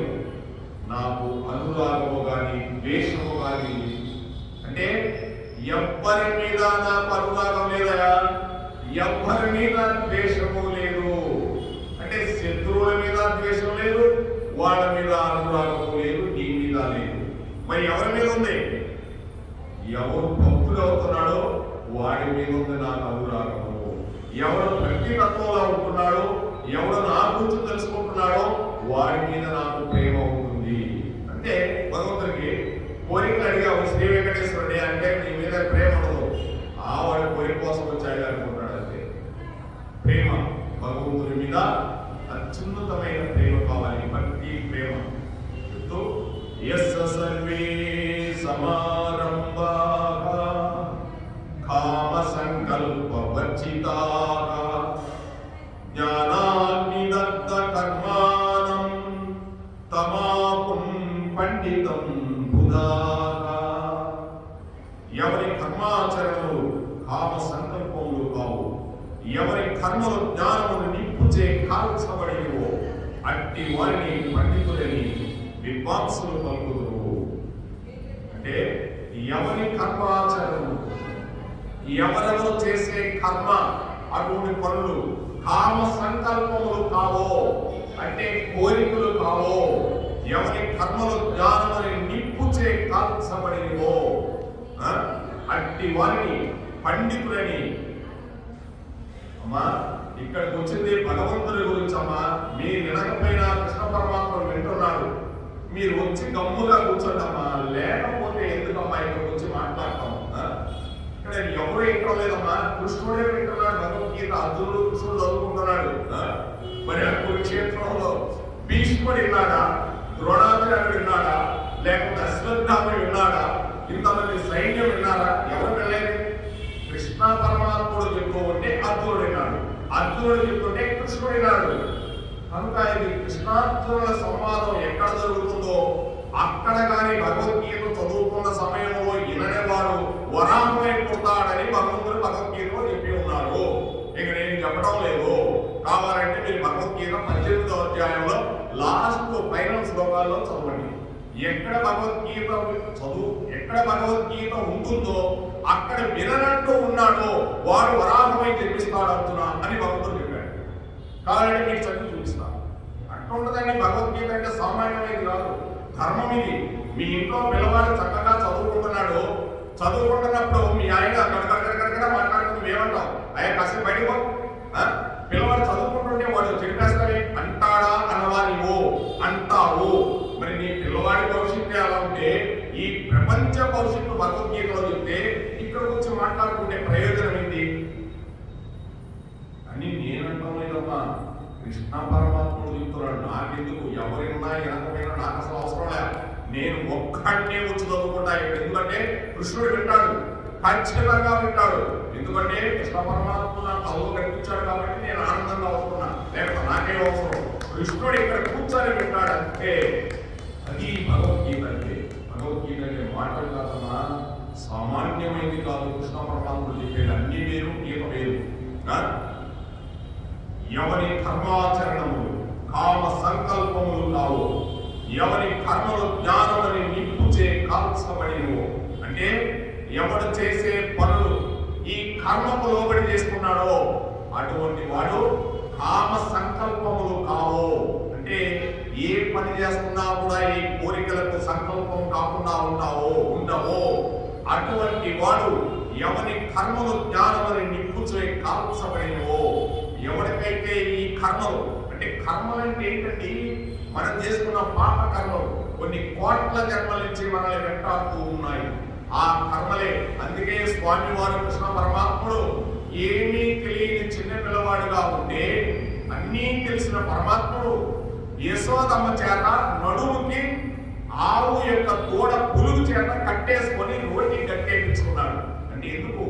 నాకు అనురాగము కానీ ద్వేషము కానీ, అంటే ఎవ్వరి మీద నాకు అనురాగం లేదా, ఎవ్వరి మీద ద్వేషము లేదు. అంటే శత్రువుల మీద ద్వేషం లేదు, వాళ్ళ మీద అనురాగము లేదు, నీ మీద లేదు. మరి ఎవరి మీద ఉంది? ఎవరు భక్తులు అవుతున్నాడో వాడి మీద ఉంది నాకు అనురాగము. ఎవరు భక్తి తత్వంలో ఉంటున్నాడో, ఎవరు నా గురించి తెలుసుకుంటున్నాడో వాడి మీద నాకు ప్రేమ ఉంటుంది. అంటే భగవంతుడికి కోరికలు అడిగావు, శ్రీ వెంకటేశ్వరుడే అంటే నీ మీద ప్రేమ ఉండదు, ఆ వాడి కోరిక కోసం వచ్చాడు అనుకుంటాడు. అంతే ప్రేమ. భగవంతుడి మీద అత్యున్నతమైన ప్రేమ కావాలి, భక్తి ప్రేమ. యస్య సర్వే సమారంభాః కామ సంకల్ప వర్జితాః జ్ఞానాగ్నిదగ్ధ కర్మాణం తమాపుం పండితం బుధాః. ఎవరి కర్మాచరణలు కామ సంకల్పములు కావు, ఎవరి కర్మలు జ్ఞానమును నిప్పుచే కాల్చబడినవో అట్టి వారిని పండితులని విద్వాంసులు పలుకుదురు. అంటే ఎవరి కర్మాచరణలు, ఎవరెవరు చేసే కర్మ అటువంటి పనులు కామ సంకల్పములు కావో, అంటే కోరికలు కావో, ఎవరి కర్మలు జ్ఞానమని నిప్పుచే కాల్చబడినవో అట్టి వారిని పండితులని. అమ్మా ఇక్కడికి వచ్చింది భగవంతుడి గురించి. అమ్మా మీరు వినకపోయినా కృష్ణ పరమాత్మ వింటున్నాడు, మీరు వచ్చి గమ్ముగా కూర్చోండమ్మా, లేకపోతే ఎందుకమ్మా ఇక్కడికి వచ్చి మాట్లాడతాం. ఇక్కడ ఎవరు ఎక్కడ లేదమ్మా, కృష్ణుడే వింటున్నాడు భగవద్గీత. అర్జునుడు కృష్ణుడు చదువుకుంటున్నాడు. మరి ఆ కురుక్షేత్రంలో భీష్ముడు విన్నాడా, ద్రోణాచార్యుడు విన్నాడా, లేకపోతే అశ్వత్థామ విన్నాడా, ఇంతమంది సైన్యం విన్నారా? ఎవరు వెళ్ళలేదు. కృష్ణ పరమాత్ముడు చెప్తూ ఉంటే అర్జునుడు విన్నాడు, అర్జునుడు చెప్తుంటే కృష్ణుడు విన్నాడు. కనుక ఇది కృష్ణార్జునుల సంవాదం ఎక్కడ జరుగుతుందో అక్కడ కానీ భగవద్గీత చదువుకున్న సమయంలో విననేవాడు వరాహమై పుడతాడని భగవంతుడు భగవద్గీతలో చెప్పి ఉన్నాడు. ఇక నేను చెప్పడం లేదు. కావాలంటే మీరు భగవద్గీత 18వ అధ్యాయంలో లాస్ట్ ఫైనల్ శ్లోకాల్లో చదవండి. ఎక్కడ భగవద్గీత ఉంటుందో అక్కడ విననట్టు ఉన్నాడో వాడు వరాహమై జన్మిస్తాడు అర్జున అని భగవంతుడు చెప్పాడు. కావాలంటే మీకు చదివి చూపిస్తాను. అట్లుంటదండి భగవద్గీత అంటే సామాన్యమైనది కాదు, ధర్మం ఇది. మీ ఇంట్లో పిల్లవాడు చక్కగా చదువుకుంటున్నాడు, చదువుకుంటున్నప్పుడు మీ ఆయన గడగడగడగడ మాట్లాడుతుంది, ఏమంటావు? అయ్యా కాసేపు బయటకు పిల్లవాడు చదువుకుంటుంటే వాడు చెప్పేస్తాడే అంటాడా అన్నవారివో అంటావు. మరి నీ పిల్లవాడి భవిష్యత్తు ఎలా ఉంటే ఈ ప్రపంచ భవిష్యత్తు భగవద్గీతలో చెప్తే ఇక్కడ వచ్చి మాట్లాడుకుంటే ప్రయోజనం ఏంటి అని నేనంటాం లేదమ్మా. కృష్ణ పరమాత్ముడు చెప్తున్నాడు, నాకెందుకు ఎవరైనా ఎంతమైనా నాకు అసలు అవసరం లే, నేను ఒక్కడే వచ్చి చదువుకుంటా. ఎందుకంటే కృష్ణుడు వింటాడు, ఖచ్చితంగా వింటాడు. ఎందుకంటే కృష్ణ పరమాత్మ నాకు చదువు కనిపించాడు కాబట్టి నేను ఆనందంగా వస్తున్నా, లేకపోతే నాకే అవసరం. కృష్ణుడు ఇక్కడ కూర్చొని వింటాడు అంటే అది భగవద్గీత. అంటే భగవద్గీత అంటే మాటలు కాదమ్మా, సామాన్యమైనది కాదు. కృష్ణ పరమాత్ముడు చెప్పేది అన్ని వేరు, గీత వేరు. ఎవరి కర్మాచరణములు కామ సంకల్పములు కావు, ఎవరి కర్మలు జ్ఞానమని నిప్పుచే కాల్చబడినవో, అంటే ఎవడు చేసే పనులు ఈ కర్మకు లోబడి చేస్తున్నాడో అటువంటి వాడు కామ సంకల్పములు కావు. అంటే ఏ పని చేస్తున్నా కూడా ఈ కోరికలకు సంకల్పం కాకుండా ఉండవో అటువంటి వాడు ఎవరి కర్మలు జ్ఞానమని నిప్పుచే కాల్చబడినవో. ఎవరికైతే ఈ కర్మలు, అంటే కర్మలు అంటే ఏంటండి? మనం చేసుకున్న పాప కర్మలు కొన్ని కోట్ల జన్మల నుంచి మనల్ని వెంటాడుతూ ఉన్నాయి. ఆ కర్మలే. అందుకే స్వామి వారు కృష్ణ పరమాత్ముడు ఏమీ తెలియని చిన్న పిల్లవాడిగా ఉంటే అన్నీ తెలిసిన పరమాత్ముడు యశోదమ్మ చేత నడుముకి ఆవు యొక్క తోడ పులుగు చేత కట్టేసుకొని రోటి కట్టేపించుకున్నాడు. అంటే ఎందుకు?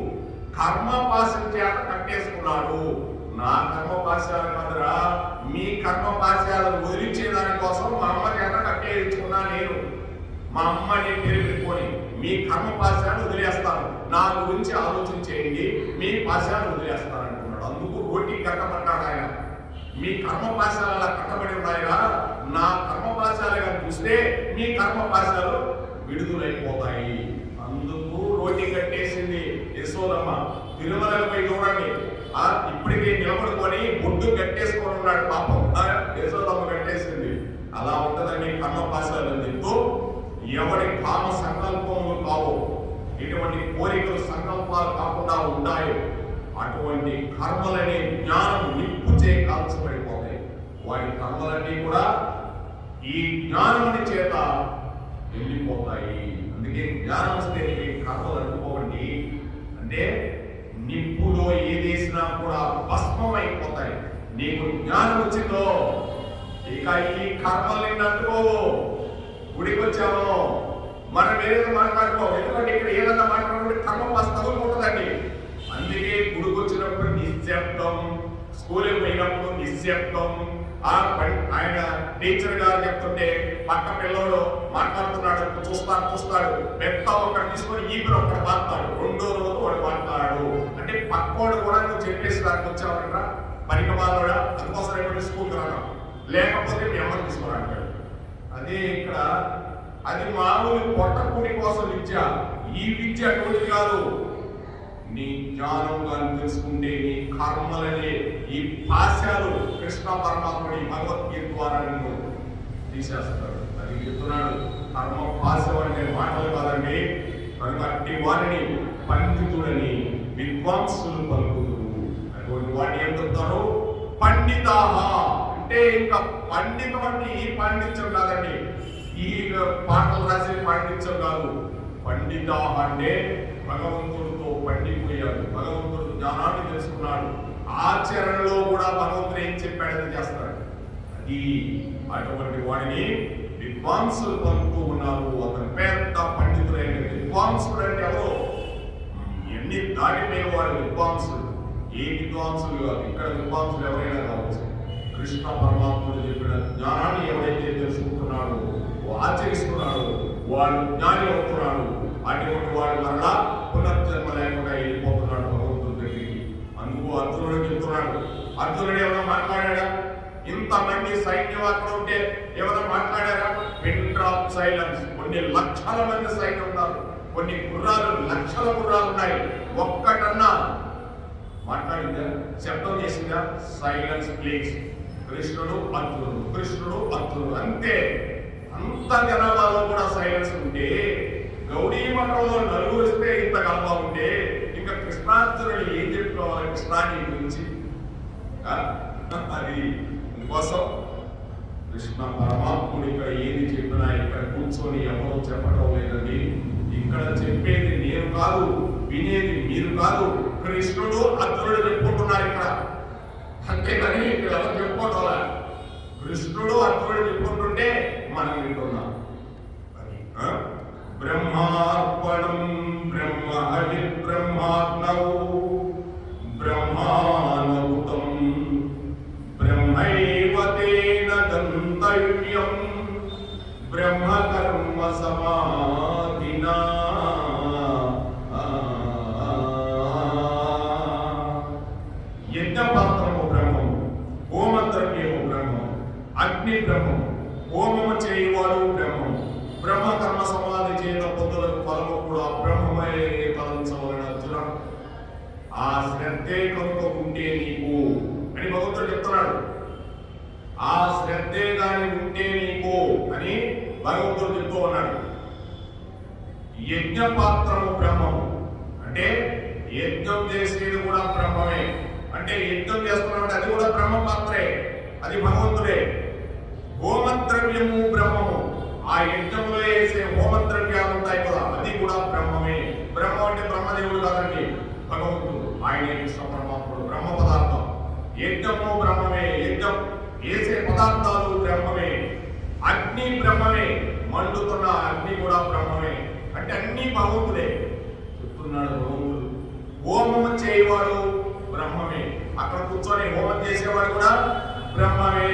కర్మపాశం చేత కట్టేసుకున్నాడు. నా కర్మపాశాలు కాదురా, మీ కర్మపాశాలను వదిలించేదాని కోసం మా అమ్మ చేత కట్టేయించుకున్నా నేను. మా అమ్మని పేరు పెట్టుకొని మీ కర్మపాశాలు వదిలేస్తాను, నా గురించి ఆలోచన చేయండి, మీ పాశాలు వదిలేస్తాను అంటున్నాడు. అందుకు రోటి కట్టమంటాడు ఆయన. మీ కర్మపాశాలు అలా కట్టబడి ఉన్నాయిగా, నా కర్మపాశాలుగా చూస్తే మీ కర్మపాశాలు విడుదలైపోతాయి. అందుకు రోటి కట్టేసింది యశోదమ్మ. తిరుమలపై చూడండి, ఇప్పటికే నిలబడుకొని బొడ్డు కట్టేసుకొని ఉన్నాడు పాపం. యశోదమ్మ కట్టేసింది. అలా ఉంటదండి కర్మపాశాలు. చెప్తూ ఎవరి కామ సంకల్పములు కావో, ఎటువంటి కోరికలు సంకల్పాలు కాకుండా ఉంటాయో అటువంటి కర్మలనే జ్ఞానం నిప్పుచే కాల్చబడిపోతాయి. వాటి కర్మలన్నీ కూడా ఈ జ్ఞానముని చేత వెళ్ళిపోతాయి. అందుకే జ్ఞానం వస్తే కర్మలు అనుకోండి. అంటే నిప్పులో ఏదేసినా కూడా భస్మం అయిపోతాయి. నీకు జ్ఞానం వచ్చిందో ఇక ఈ కర్మల్ని అంటుకోవు. గుడికి వచ్చాము, మనం ఏదైనా మాట్లాడుకో. ఎందుకంటే ఇక్కడ ఏదైనా మాట్లాడుకుంటే కర్మ మస్తు తగులుకుంటుందండి. అందుకే గుడికి వచ్చినప్పుడు నిశ్శబ్దం, స్కూల్కి పోయినప్పుడు నిశ్శబ్దం. ఆయన టీచర్ గారు చెప్తుంటే పక్క పిల్లడు మాట్లాడుతున్నాడు, చూస్తాడు. మెత్త ఒకటి తీసుకొని ఈపిన ఒకటి మాట్లాడు, రెండో రోజు వాడు మాట్లాడు. అంటే పక్కోడు కూడా నువ్వు చెప్పేసి దానికి వచ్చావంటరా పనికి మాలోడా, అందుకోసం ఎప్పుడు స్కూల్కి రాను, లేకపోతే మీ అమ్మని తీసుకురాంటాడు. అదే ఇక్కడ అది మామూలు పొట్టకుడి కోసం విద్య. ఈ విద్య అటువంటి కాదు. నీ జ్ఞానం కానీ తెలుసుకుంటే నీ కర్మలనే ఈ పాశాలు కృష్ణ పరమాత్ముడి భగవద్గీత ద్వారా నిన్ను తీసేస్తాడు. అది చెప్తున్నాడు. కర్మ పాశం అంటే మాటలు కాదండి. కనుక అట్టి వారిని పండితుడని విద్వాంసులు పలుకుతురు. అటువంటి వాడిని ఏం చెప్తారు? పండితాహ. అంటే ఇంకా పండితం అంటే ఈ పాండిత్యం కాదండి, ఈ పాటలు రాసే పాండిత్యం కాదు. పండితాహ అంటే భగవంతుడితో పండిపోయాడు, భగవంతుడు జ్ఞానాన్ని తెలుసుకున్నాడు, ఆచరణలో కూడా భగవంతుడు ఏం చెప్పాడని చేస్తాడు. అది అటువంటి వాడిని విద్వాంసులు పలుకుతూ ఉన్నారు. అతను పెద్ద పండితులైన విద్వాంసుడు అంటే ఎవరో ఎన్ని దాటిపోయిన వాడు విద్వాంసుడు. ఏ విద్వాంసులు కాదు, ఇక్కడ విద్వాంసులు ఎవరైనా కావచ్చు. కృష్ణ పరమాత్ముడు చెప్పిన జ్ఞానాన్ని ఎవరైతే తెలుసుకుంటున్నాడో, ఆచరిస్తున్నాడు, వాడు జ్ఞాని అవుతున్నాడు. అటువంటి వాడు మరలా పునర్జన్మ లేకుండా వెళ్ళిపోతున్నాడు భగవంతుడి దగ్గరికి. అందుకు అర్జునుడు చెప్తున్నాడు. అర్జునుడు ఏమైనా మాట్లాడా? ఇంతమంది సైన్యం అక్కడ ఉంటే ఏమైనా మాట్లాడారా? Pin drop silence. కొన్ని లక్షల మంది సైన్యం ఉన్నారు, కొన్ని గుర్రాలు, లక్షల గుర్రాలు ఉన్నాయి. ఒక్కటన్నా మాట్లాడిందా? శబ్దం చేసిందా? Silence please. కృష్ణుడు అర్జునుడు, కృష్ణుడు అర్జునుడు, అంతే. అంత జనాభాలో కూడా సైలెన్స్ ఉంటే, గౌడీ మఠంలో నలుగురు వస్తే ఇంత గల్పా ఉంటే, ఇంకా కృష్ణార్జునుడు ఏం చెప్పుకోవాలి కృష్ణాని గురించి? అది అందుకోసం కృష్ణ పరమాత్ముడు ఇక్కడ ఏది చెప్పినా ఇక్కడ కూర్చొని ఎవరో చెప్పడం లేదండి. ఇక్కడ చెప్పేది నేను కాదు, వినేది మీరు కాదు. కృష్ణుడు అర్జునుడు చెప్పుకుంటున్నారు ఇక్కడ, అంతేకాని ఇక్కడ ఎవరు చెప్పుకోవట్లా. కృష్ణుడు అర్జునుడు చెప్పుకుంటుంటే మనం వింటున్నాం. బ్రహ్మార్పణం బ్రహ్మ హరి బ్రహ్మాగ్నౌ బ్రహ్మానౌతం బ్రహ్మైవ తేన గంతవ్యం బ్రహ్మ కర్మ సమాధినా. యజ్ఞపాత్రము బ్రహ్మము, హోమద్రవ్యము బ్రహ్మము, అగ్ని బ్రహ్మము, హోమము చేయువాడు బ్రహ్మము, బ్రహ్మ కర్మ సమాధి చేయడం పొందులకు ఫలము కూడా బ్రహ్మమే తలంచవలన అర్జున. ఆ శ్రద్ధే కనుక ఉంటే నీకు అని భగవంతుడు చెప్తున్నాడు. ఆ శ్రద్ధే గాని ఉంటే నీకు అని భగవంతుడు చెప్తూ ఉన్నాడు. యజ్ఞపాత్రము బ్రహ్మము అంటే యజ్ఞం చేసేది కూడా బ్రహ్మమే. అంటే యజ్ఞం చేస్తున్నాడు, అది కూడా బ్రహ్మ పాత్రే, అది భగవంతుడే. హోమద్రవ్యము బ్రహ్మము. ఆ యజ్ఞంలో వేసే హోమద్రవ్యాలు ఉంటాయి కదా, అది కూడా బ్రహ్మమే. బ్రహ్మం అంటే బ్రహ్మదేవుడు కాదండి, భగవంతుడు. ఆయనే కృష్ణ పరమాత్ముడు, బ్రహ్మ పదార్థం. యజ్ఞము బ్రహ్మమే, యజ్ఞం వేసే పదార్థాలు బ్రహ్మమే. అగ్ని బ్రహ్మమే, మండుతున్న అగ్ని కూడా బ్రహ్మమే. అంటే అన్ని భగవంతుడే చెప్తున్నాడు భగవంతుడు. హోమము చేయవాడు బ్రహ్మమే, అక్కడ కూర్చొని హోమం చేసేవాడు కూడా బ్రహ్మమే.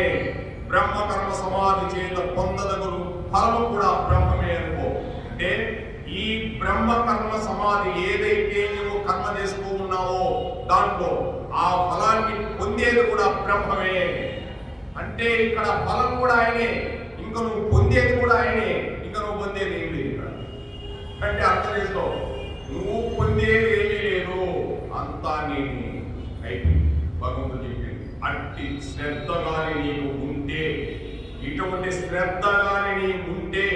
బ్రహ్మ కర్మ సమాధి చేత పొందదగులు ఫలము కూడా బ్రహ్మమే అనుకో. అంటే ఈ బ్రహ్మ కర్మ సమాధి ఏదైతే నువ్వు కర్మ చేస్తూ ఉన్నావో దాంట్లో ఆ ఫలాన్ని పొందేది కూడా బ్రహ్మమే. అంటే ఇక్కడ ఫలం కూడా ఆయనే, ఇంకా నువ్వు పొందేది కూడా ఆయనే, ఇంకా నువ్వు పొందేది ఏమి లేదు ఇక్కడ. అంటే అర్థం చేసుకో, నువ్వు పొందేది ఏమీ లేదు, అంతా నేను అయిపోయింది. భగవంతుడు చెప్పింది అట్టి శ్రద్ధ గాని నీకు ఉంటే, ఇటువంటి శ్రద్ధ గాని నీకు ఉంటే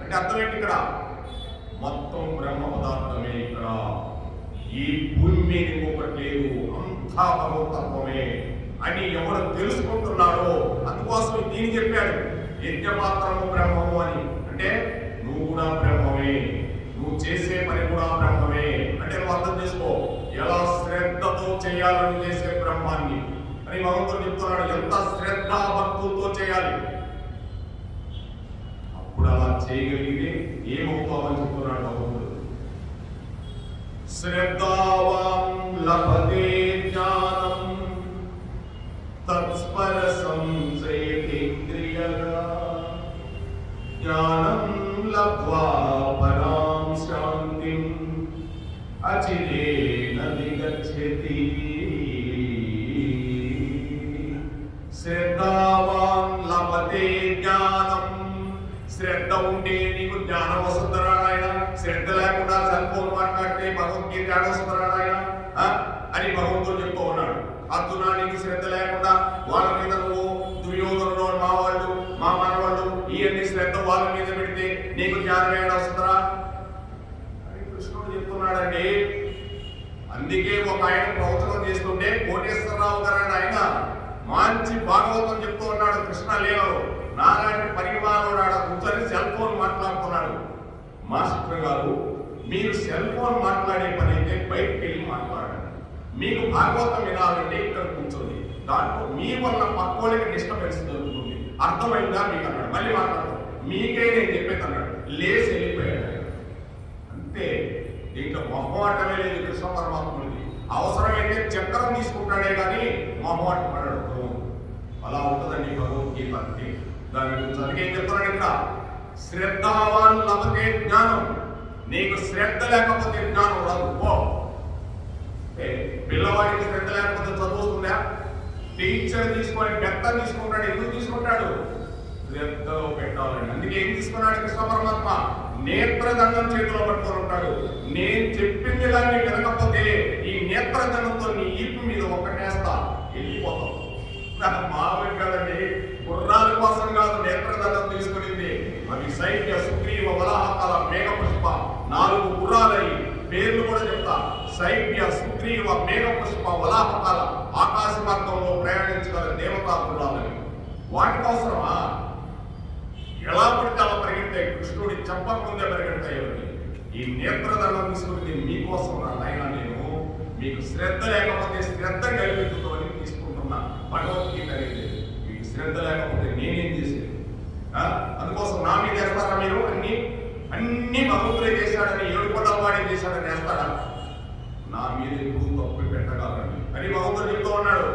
అంటే అర్థం ఏంటి? ఇక్కడ మొత్తం బ్రహ్మ పదార్థమే. ఇక్కడ ఈ భూమి మీద ఇంకొకటి లేదు, అంతా భగవతత్వమే అని ఎవరు తెలుసుకుంటున్నాడో అందుకోసం దీన్ని చెప్పాడు, యజ్ఞపాత్రము బ్రహ్మము అని. అంటే నువ్వు కూడా బ్రహ్మమే, నువ్వు చేసే పని కూడా బ్రహ్మమే. అంటే నువ్వు అర్థం చేసుకో, ఎలా శ్రద్ధతో చేయాలని చేసే బ్రహ్మాన్ని అని భగవంతుడు చెప్తున్నాడు. ఎంత శ్రద్ధ భక్తులతో చేయాలి, అప్పుడు అలా చేయగలిగితే ఏమవుతామని చెప్తున్నాడు భగవంతుడు. శ్రద్ధావాన్ లభతే జ్ఞానం తత్పర సంశయేంద్రియగా జ్ఞానం లబ్ధ్వా పరాం శాంతిం అచిరేణ విగచ్చతి. శ్రద్ధావాన్ లభతే జ్ఞానం. శ్రద్ధ ఉంటే నీకు జ్ఞానం వస్తుందరా నాయన. శ్రద్ధ లేకుండా సెల్ ఫోన్ మాట్లాడితే భగవద్గీత వస్తుందరా నాయన అని భగవంతుడు చెప్తూ ఉన్నాడు. అర్జున, నీకు శ్రద్ధ లేకుండా వాళ్ళ మీద నువ్వు దుర్యోధనుడు, మా వాళ్ళు, మా మనవాళ్ళు, ఇవన్నీ శ్రద్ధ వాళ్ళ మీద పెడితే నీకు జ్ఞానం ఏడ వస్తుందరా అని కృష్ణుడు చెప్తున్నాడండి. అందుకే ఒక ఆయన ప్రవచనం చేస్తుంటే కోటేశ్వరరావు గారు ఆయన మంచి భాగవతం చెప్తూ ఉన్నాడు కృష్ణ లీలలో. నాలాంటి పరిమాణుడు ఆడ కూర్చొని సెల్ ఫోన్ మాట్లాడుతున్నాడు. మాస్టర్ గారు, మీరు సెల్ ఫోన్ మాట్లాడే పని అయితే బయటకు వెళ్ళి మాట్లాడండి, మీకు భాగవతం వినాలంటే ఇక్కడ కూర్చోండి, దాంట్లో మీ వల్ల పక్కోళ్ళకి డిస్టర్బెన్స్ జరుగుతుంది, అర్థమైందా మీకు అన్నాడు. మళ్ళీ మాట్లాడతాం, మీకే నేను చెప్పేది అన్నాడు. లేచి వెళ్ళిపోయాడు. అంతే, దీంట్లో మొహమాటమే లేదు కృష్ణ పరమాత్ముడికి. అవసరమైతే చక్రం తీసుకుంటాడే కానీ మొహమాట పడాడు. అలా ఉంటుందండి భగవద్గీత. అంటే దాని గురించి అందుకే చెప్తున్నాడు ఇక్కడ, శ్రద్ధావాన్ లభతే జ్ఞానం. నీకు శ్రద్ధ లేకపోతే జ్ఞానం రాదు. పిల్లవాడికి శ్రద్ధ లేకపోతే చదువుతుందా? టీచర్ తీసుకొని పెద్ద తీసుకుంటాడు. ఎందుకు తీసుకుంటాడు? శ్రద్ధలో పెట్టాలని. అందుకే ఏం తీసుకున్నాడు కృష్ణ పరమాత్మ? నేత్రదండం చేతిలో పట్టుకొని ఉంటాడు. నేను చెప్పింది దాన్ని వినకపోతే ఈ నేత్రదండంతో నీ ఈపు మీద ఒక్కటేస్తా, వెళ్ళిపోతాం. మామూలు కాదండి, గుర్రాల కోసం కాదు నేత్రదండం తీసుకునింది. అవి సైన్య సుగ్రీవ వరాహకాల మేఘ పుష్ప 4 గుర్రాలయ్యి పేర్లు కూడా చెప్తా. సైన్య సుగ్రీవ మేఘ పుష్ప వలాహకాల ఆకాశ మార్గంలో ప్రయాణించగల దేవతా గుర్రాలని. వాటికి అవసరమా? ఎలా పడితే అలా పరిగెత్తాయి, కృష్ణుడి చెప్పకముందే పరిగెడతాయి. ఈ నేత్రదండం తీసుకుని మీకోసం నా నాయన, నేను మీకు శ్రద్ధ లేకపోతే శ్రద్ధ కలిగిస్తుందని తీసుకుంటున్నా. భగవద్గీత అనేది మీకు శ్రద్ధ లేకపోతే నేనేం చేసేది? అందుకోసం నా మీద వేస్తారా మీరు? అన్ని భగవంతుడే చేశాడని, 7 కొండల వాడే చేశాడని వేస్తాడా? నా మీద ఎక్కువ తప్పు పెట్టగలరని అని భగవంతుడు చెప్తూ ఉన్నాడు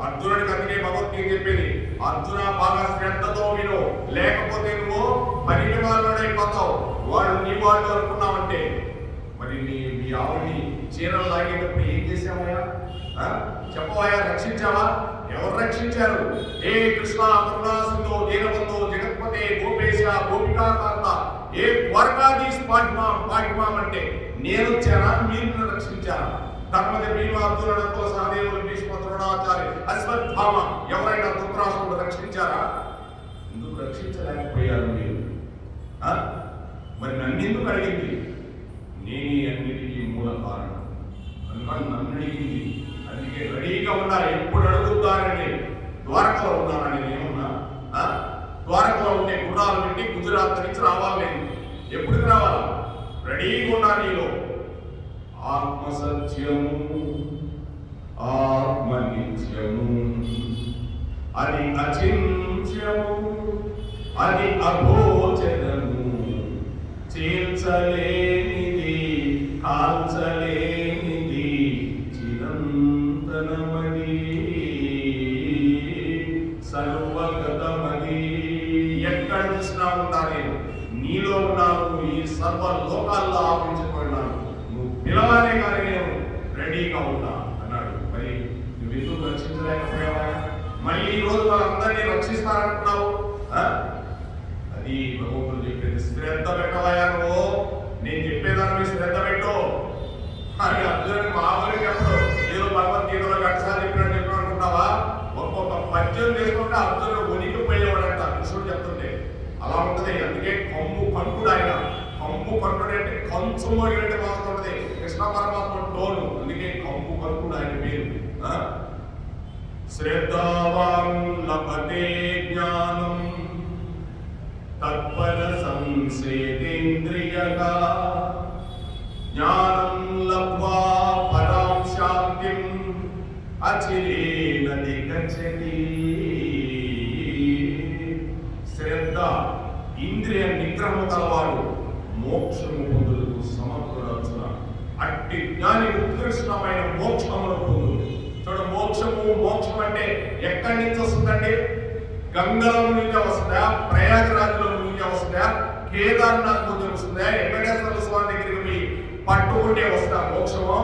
అర్జునుడికి. అందుకే భగవద్గీత చెప్పేది, అర్జున బాగా శ్రద్ధతో విను, లేకపోతే నువ్వు పరిణిమాలుడైపోతావు. వాడు నీ వాళ్ళు అనుకున్నావంటే. మరి మీ ఆవుని చీరలు లాగేటప్పుడు ఏం చేసావయ్యా? చెప్పవయ్యా, రక్షించావా? ఎవరు రక్షించారు? ఏ కృష్ణ కరుణా సింధు దీనబంధు జగత్పతే గోపేశ గోపికాకాంత ఏ ద్వారకాధీశ్ పాటిమాం అంటే నేను వచ్చానా? మీరు రక్షించారా? ధర్మజ భీమ అర్జునుడు సహదేవులు భీష్మ ద్రోణాచార్య అశ్వత్థామ ఎవరైనా ధృతరాష్ట్రుడు రక్షించారా? ఎందుకు రక్షించలేకపోయారు మీరు? మరి నన్నెందుకు అడిగింది? నేనే అన్నిటికీ మూల కారణం. అందుకని నన్ను అడిగింది. అందుకే రెడీగా ఉండాలి. ఎప్పుడు అడుగుతానని ద్వారకలో ఉన్నానని నేనున్నా. ద్వారకలో ఉండే గుర్రాలు పెట్టి గుజరాత్ నుంచి రావాలి నేను. ఎప్పటికి రావాలా? రెడీగా ఉన్నా నీలో. ఆత్మ సత్యము ఆత్మ నిత్యము అది అచింత్యము అది అగోచరము చేల్చలేనిది కాల్చలేనిది చిరంతనమది సర్వగతమది. ఎక్కడ చూసినా ఉంటా నేను, నీలో ఉన్నాను, ఈ సర్వ లోకాల్లో ఆపించబడినాను. నువ్వు పిలవాలే కానీ నేను రెడీగా ఉన్నా అన్నాడు. మరి నువ్వు ఎందుకు రక్షించలేకపోయావా? మళ్ళీ ఈ రోజు వాళ్ళందరినీ రక్షిస్తారంటున్నావు. అది భగవంతుడు చెప్పేది. శ్రద్ధ పెట్టవయా నువ్వు, నేను చెప్పేదాన్ని శ్రద్ధ పెట్టు అని అర్జునుడికి మామూలుగా చెప్పడు. ఏదో భగవద్గీతలో గట్టసారి చెప్పినట్టు చెప్పిన అనుకుంటావా? ఒక్కొక్క పద్యం తీసుకుంటే అర్జునుడు ఉనికిపోయేవాడంట కృష్ణుడు చెప్తుంటే. అలా ఉంటది. అందుకే కమ్ము కంటుడు ఆయన. కమ్ము కంటుడు అంటే కంచు మోగినట్టు మారుతుంటది కృష్ణ పరమాత్మ టోను. అందుకే కమ్ము కంటుడు ఆయన పేరు. శ్రద్ధావాన్ లభతే జ్ఞానం తత్పర సంసేతేంద్రియగా జ్ఞానం లబ్ధ్వా పరాం శాంతిం అచిరేణ గచ్చతి. శ్రద్ధ ఇంద్రియ నిగ్రహం కలవాడు మోక్షము పొందుటకు సమర్థుడవున. అట్టి జ్ఞాని ఉత్కృష్టమైన మోక్షమును పొందు. చూడు, మోక్షం అంటే ఎక్కడి నుంచి వస్తుందండి? గంగలో నుంచి వస్తుందా? ప్రయాగరాజ్లో నుంచి వస్తుందా? కేదార్నాథ్ నుంచి వస్తుందా? వెంకటేశ్వర స్వామి దగ్గరికి పోయి పట్టుకుంటే వస్తా మోక్షము?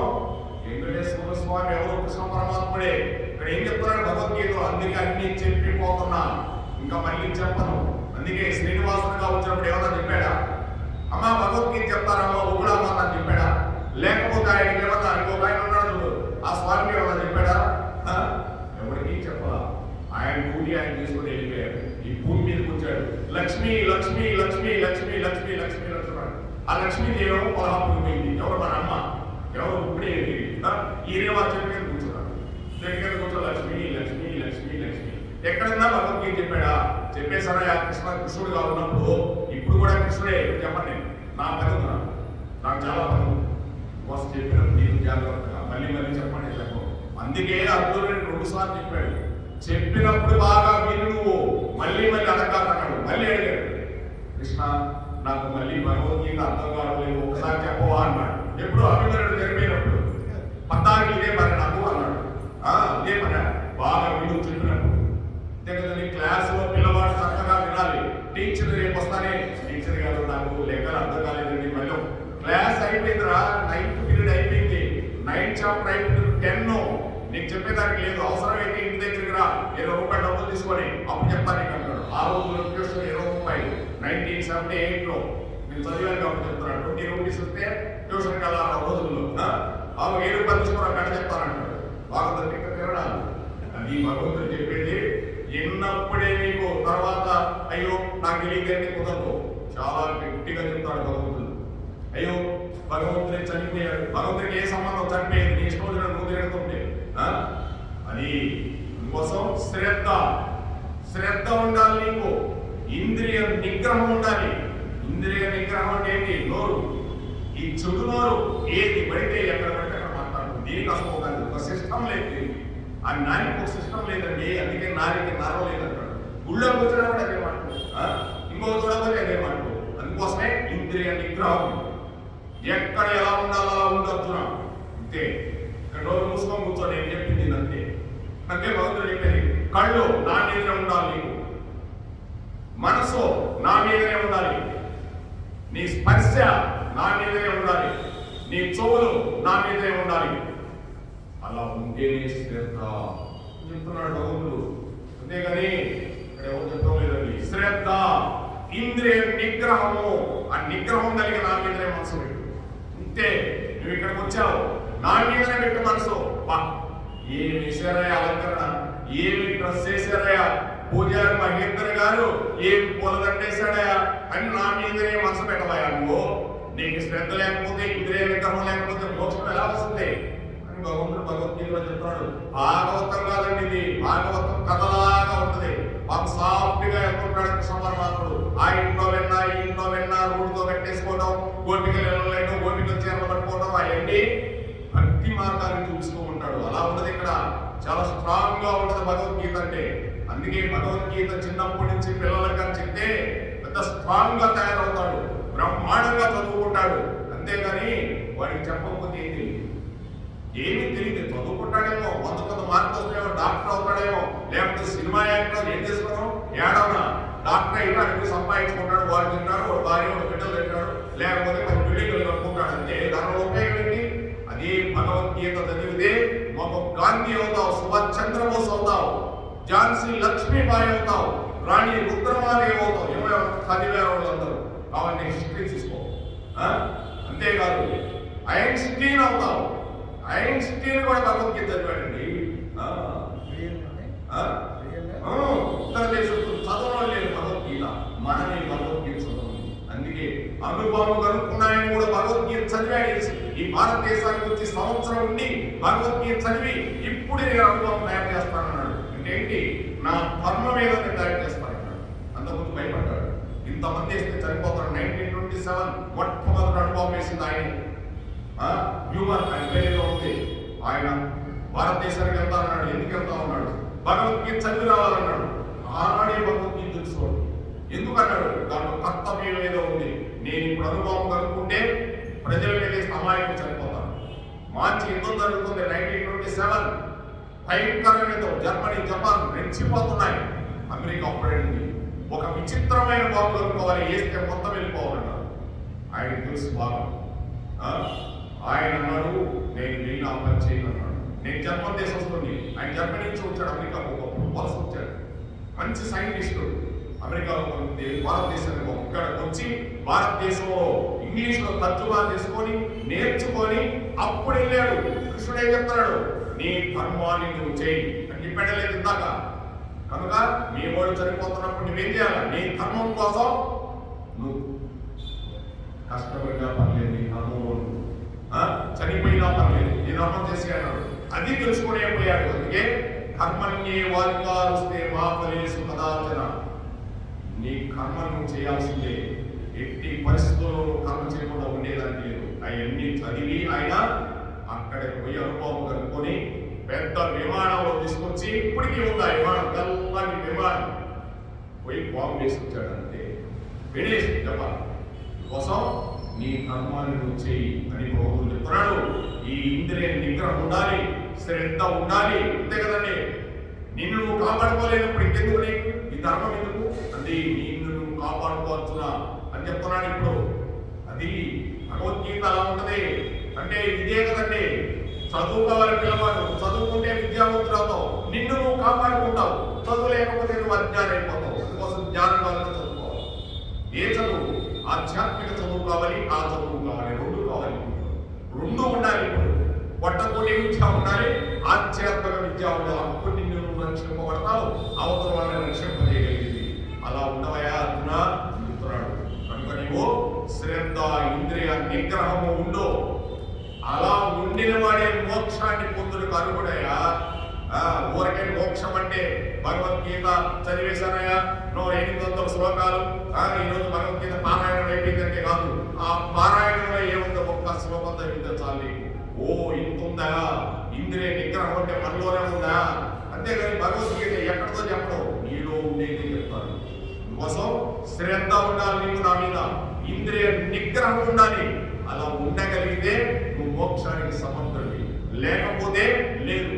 వెంకటేశ్వర స్వామి ఎవరు? కృష్ణ పరమాత్ముడే. ఇక్కడ ఏం చెప్తున్నాడు భగవద్గీత? అందుకే అన్ని చెప్పిపోతున్నా, ఇంకా మళ్ళీ చెప్పను. అందుకే శ్రీనివాసుడిగా వచ్చినప్పుడు ఏమన్నా చెప్పాడా? అమ్మ భగవద్గీత చెప్తారమ్మా ఒకడమ్మా అని చెప్పాడా? లేకపోతే ఆయనకి ఏమన్నా ఇంకొక ఆయన ఉన్నాడు ఆ స్వామికి ఏమన్నా చెప్పాడా? ఎవరికి చెప్పాలా? ఆయన డ్యూటీ ఆయన తీసుకుని వెళ్ళిపోయాడు. ఈ భూమి మీదకి వచ్చాడు. లక్ష్మి లక్ష్మి లక్ష్మి లక్ష్మి లక్ష్మి లక్ష్మి లక్ష్మి. ఆ లక్ష్మీదేవి పొలహాపురికి పోయింది. ఎవరు? మన అమ్మ. ఎవరు? ఇప్పుడే ఈయన వాళ్ళ చెట్టు మీద కూర్చున్నాడు. చెట్టు మీద కూర్చో లక్ష్మి లక్ష్మి లక్ష్మి లక్ష్మి. ఎక్కడన్నా భగవద్గీత చెప్పాడా? చెప్పేశారా? కృష్ణుడుగా ఉన్నప్పుడు ఇప్పుడు కూడా కృష్ణుడే. చెప్పండి, నా పని ఉన్నా, నాకు చాలా పని వస్తు చెప్పినప్పుడు నేను జాగ్రత్తగా మళ్ళీ చెప్పండి చెప్పు. అందుకే అర్జునుడు 2 సార్లు చెప్పాడు. చెప్పినప్పుడు బాగా విను, నువ్వు మళ్ళీ అడగాలన్నాడు. మళ్ళీ అడిగాడు, కృష్ణ నాకు మళ్ళీ భగవద్గీత అర్థం కావట్లేదు, ఒకసారి చెప్పవా అన్నాడు. ఎప్పుడు? అభిమన్యుడు జరిపోయినప్పుడు. పద్దానికి ఇదే పని నాకు అన్నాడు. ఇదే పని, బాగా విను చెప్పినప్పుడు. అంతేకాదని క్లాసులో పిల్లవాడు చక్కగా వినాలి. టీచర్ రేపు వస్తానే, టీచర్ గారు నాకు లెక్కలు అర్థం కాలేదండి. మళ్ళీ క్లాస్ అయిపోయిందిరా, 9th పీరియడ్ అయిపోయింది, 9th చాప్టర్ అయిపోయింది, 10 నీకు చెప్పేదానికి లేదు. అవసరమైతే ఇంటి దగ్గరికి రా, 20 రూపాయలు డబ్బులు తీసుకొని అప్పుడు చెప్తాను నీకు అంటాడు. ఆ రోజుల్లో ట్యూషన్ 20 రూపాయలు 1978లో నేను చదివాను కాబట్టి చెప్తున్నాడు. 20 రూపీస్ వస్తే ట్యూషన్కి వెళ్ళాలి ఆ రోజుల్లో. 7 రూపాయలు తీసుకొని అక్కడ చెప్తానంటాడు. బాగా తిరగడాలి. అది భగవంతుడు చెప్పేది. ఎన్నప్పుడే నీకు తర్వాత అయ్యో నాకు తెలియదంటే కుదరదు. చాలా గట్టిగా చెప్తాడు భగవంతుడు. అయ్యో భగవంతుడే చనిపోయాడు, భగవంతుడికి ఏ సంబంధం? చనిపోయింది, నీ ఇష్టం వచ్చిన నువ్వు తిరుగుతుంటే. అది అందుకోసం శ్రద్ధ ఉండాలి నీకు. ఇంద్రియ నిగ్రహం ఉండాలి. ఇంద్రియ నిగ్రహం అంటే ఏంటి? నోరు. ఈ చెడు నోరు ఏది పడితే ఎక్కడ పడితే అక్కడ మాట్లాడుతుంది. దీనికి అసలు ఒక సిస్టమ్ లేదు. ఆ నారికి ఒక సిస్టమ్ లేదండి. అందుకే నారికి నరం లేదంటాడు. గుళ్ళో కూర్చోడం కూడా అదే మాట్లాడు, ఇంకో చూడకపోతే అదే మాట్లాడు. అందుకోసమే ఇంద్రియ నిగ్రహం. ఎక్కడ ఎలా ఉండాలో అలా ఉండొచ్చు. అంతే. ఇక్కడ నోరు మూసుకొని కూర్చోండి, నేను చెప్పింది అంతే. అంతే భగవంతుడు చెప్పేది. కళ్ళు నా మీదనే ఉండాలి నీకు, మనసు నా మీదనే ఉండాలి, నీ స్పర్శ నా మీదనే ఉండాలి, నీ చెవులు నా మీదనే ఉండాలి. అలా ఉంటేనే శ్రద్ధ చెప్తున్నాడు భగవంతుడు. అంతేగాని ఇక్కడ ఎవరు చెప్పడం లేదండి. శ్రద్ధ, ఇంద్రియ నిగ్రహము. ఆ నిగ్రహం కలిగి నా మీదనే మనసు పెట్టు. అంతే. నువ్వు ఇక్కడికి వచ్చావు, నా మీదనే పెట్టు మనసు. ఏమి వేసారయ్యా అలంకరణ, ఏమి డ్రెస్ చేశారయ్యా పూజారి మహేంద్ర గారు, ఏమి పూలదండేశాడయా అని నా మీదనే మనసు పెట్టవయ్యా. నువ్వు నీకు శ్రద్ధ లేకపోతే, ఇంద్రియ నిగ్రహం లేకపోతే మోక్షం ఎలా వస్తుంది అని భగవంతుడు భగవద్గీతలో చెప్తున్నాడు. భాగవతం కాదండి ఇది, భాగవతం కథలాగా ఉంటుంది. మాకు సాఫ్ట్ గా ఎదుర్కొంటాడు కృష్ణ పరమాత్ముడు. ఆ ఇంట్లో వెన్నా ఈ ఇంట్లో వెన్నా రోడ్డుతో కట్టేసుకోవడం, గోపికలు వెళ్ళలేడు, గోపికలు చీరలు పట్టుకోవడం, అవన్నీ భక్తి మార్గాన్ని చూపిస్తూ ఉంటాడు. అలా ఉండదు ఇక్కడ. చాలా స్ట్రాంగ్ గా ఉంటది భగవద్గీత అంటే. అందుకే భగవద్గీత చిన్నప్పటి నుంచి పిల్లలకు చెప్తే పెద్ద స్ట్రాంగ్ గా తయారవుతాడు, బ్రహ్మాండంగా చదువుకుంటాడు. అంతేగాని వాడికి చెప్పకపోతే ఏంటి, ఏమీ తెలియదు. చదువుకుంటాడేమో, 100 మార్కులు వస్తాయేమో, డాక్టర్ అవుతాడేమో, లేకపోతే సినిమా యాక్టర్ ఏం చేసుకోవడం, ఏడవనా డాక్టర్ అయినా అడిగి సంపాదించుకుంటాడు, వాడు తింటాడు, వాడు భార్య వాడు బిడ్డలు తింటాడు, లేకపోతే కొన్ని బిల్డింగ్లు కట్టుకుంటాడు. అంతే. దానిలో ఉపయోగం ఏంటి? అదే భగవద్గీత చదివితే ఒక గాంధీ అవుతావు, సుభాష్ చంద్రబోస్ అవుతావు, ఝాన్సీ లక్ష్మీబాయి అవుతావు, రాణి రుద్రమాదేవి అవుతావు. ఏమో చదివారు వాళ్ళందరూ. కావాలంటే హిస్టరీ చూసుకో. అంతేకాదు ఐన్స్టీన్ అవుతావు. ఐన్స్టీన్ కూడా భగవద్గీత చదివాడండి. ఉత్తర దేశంలో చదవడం లేదు భగవద్గీత, మనమే భగవద్గీత చదవాలి. అందుకే అనుభవం కనుక్కున్నాయని కూడా భగవద్గీత చదివాడు. ఈ భారతదేశానికి వచ్చి సంవత్సరం ఉండి భగవద్గీత చదివి ఇప్పుడు నేను అనుభవం తయారు చేస్తానన్నాడు. అంటే ఏంటి? నా ధర్మం ఏదో నేను తయారు చేస్తానన్నాడు. అంతకుముందు భయపడ్డాడు, ఇంతమంది వేస్తే చనిపోతాడు. 1927 మొట్టమొదటి అనుభవం వేసింది ఆయన. హ్యూమన్ ఆయన పేరులో ఉంది. ఆయన భారతదేశానికి వెళ్తానన్నాడు. ఎందుకు వెళ్తా ఉన్నాడు? భగవద్గీత చదివి రావాలన్నాడు. ఆనాడే భగవద్గీత తెలుసుకోండి. ఎందుకన్నాడు? దాంట్లో కర్తవ్యం ఏదో ఉంది. నేను ఇప్పుడు అనుభవం కనుక్కుంటే ప్రజల మీద అమాయకులు చనిపోతాను. మార్చి యుద్ధం జరుగుతుంది 1927. భయంకరమైన యుద్ధం. జర్మనీ జపాన్ రెచ్చిపోతున్నాయి. అమెరికా అప్పుడైంది. ఒక విచిత్రమైన బాంబు కనుక్కోవాలి, వేస్తే మొత్తం వెళ్ళిపోవాలన్నారు. ఆయనకు తెలుసు బాగా. ఆయన అన్నాడు, నేను వెళ్ళి ఆ పని చేయను అన్నాడు. నేను జర్మన్ దేశం వస్తుంది. ఆయన జర్మనీ నుంచి వచ్చాడు, అమెరికాకు ఒకప్పుడు వలస వచ్చాడు. మంచి సైంటిస్టుడు. అమెరికాలో భారతదేశానికి ఇక్కడికి వచ్చి భారతదేశంలో ఇంగ్లీష్లో తర్జుమా చేసుకొని నేర్చుకొని అప్పుడు వెళ్ళాడు. కృష్ణుడు ఏం చెప్తున్నాడు? నీ ధర్మాన్ని నువ్వు చేయి అని చెప్పాడలేదు ఇందాక. కనుక మీ వాడు చనిపోతున్నప్పుడు నువ్వేం చేయాలి? నీ ధర్మం కోసం నువ్వు కష్టపడినా పర్లేదు, నీ ధర్మం చనిపోయినా పర్లేదు, నీ ధర్మం చేసి అన్నాడు. అది తెలుసుకునే పోయాడు. అందుకే కర్మణ్యే వారికారుస్తే మా ఫలేషు కదాచన. నీ కర్మ నువ్వు చేయాల్సిందే. ఎట్టి పరిస్థితుల్లో కర్మ చేయకుండా ఉండేదానికి లేదు. అవన్నీ చదివి ఆయన అక్కడికి పోయి అనుభవం కనుక్కొని పెద్ద విమానంలో తీసుకొచ్చి, ఇప్పటికీ ఉంది ఆ విమానం, తెల్లని విమానం, పోయి బాంబు వేసి వచ్చాడు. అంతే. ఫినిష్ జపాన్ కోసం నీ కర్మాన్ని నువ్వు చేయి అని భగవంతుడు చెప్తున్నాడు. ఈ ఇంద్రియ నిగ్రహం ఉండాలి, శ్రద్ధ ఉండాలి. అంతే కదండి. నిన్ను నువ్వు కాపాడుకోలేనప్పుడు ఇంకెందుకు నీకు ఈ ధర్మం ఎందుకు? అది నిన్ను నువ్వు కాపాడుకోవచ్చునా అని చెప్తున్నాడు ఇప్పుడు. అది భగవద్గీత అలా ఉంటది. అంటే ఇదే కదండి, చదువుకోవాలి పిల్లవాడు. చదువుకుంటే విద్యావంతుడు అవుతావు, నిన్ను నువ్వు కాపాడుకుంటావు. చదువు లేకపోతే నువ్వు అజ్ఞానం అయిపోతావు. అందుకోసం జ్ఞానం కావాలని చదువుకోవాలి. ఏ చదువు? ఆధ్యాత్మిక చదువు కావాలి, ఆ చదువు కావాలి, రెండు కావాలి. రెండు ఉండాలి. ఇప్పుడు పొట్టకోటి విద్య ఉండాలి, ఆధ్యాత్మిక విద్య ఉండాలి. అప్పుడు నిన్ను నువ్వు రక్షింపబడతావు, అవతల వాళ్ళని రక్షింపజేయగలిగింది. అలా ఉండవయా అర్జున చెప్తున్నాడు. కనుక నీవు శ్రద్ధ ఇంద్రియ నిగ్రహము ఉండు. అలా ఉండిన వాడే మోక్షాన్ని పొందుటకు అర్హుడయ్యా. ఊరకే మోక్షం అంటే భగవద్గీత చదివేశానయ్యా, 800 శ్లోకాలు, ఈరోజు భగవద్గీత పారాయణం అయిపోయిందంటే కాదు. ఆ పారాయణంలో ఏముందో ఒక్క శ్లోకం చదివితే చాలు. ఓ ఇంత ఉందా? ఇంద్రియ నిగ్రహం అంటే మనలోనే ఉందా? అంతేగాని భగవద్గీత ఎక్కడితో చెప్పడం, నీలో ఉండేది చెప్తాను. అందుకోసం శ్రద్ధ ఉండాలి నీకు నా మీద, ఇంద్రియ నిగ్రహం ఉండాలి. అలా ఉండగలిగితే నువ్వు మోక్షానికి సమర్థుడివి, లేకపోతే లేదు.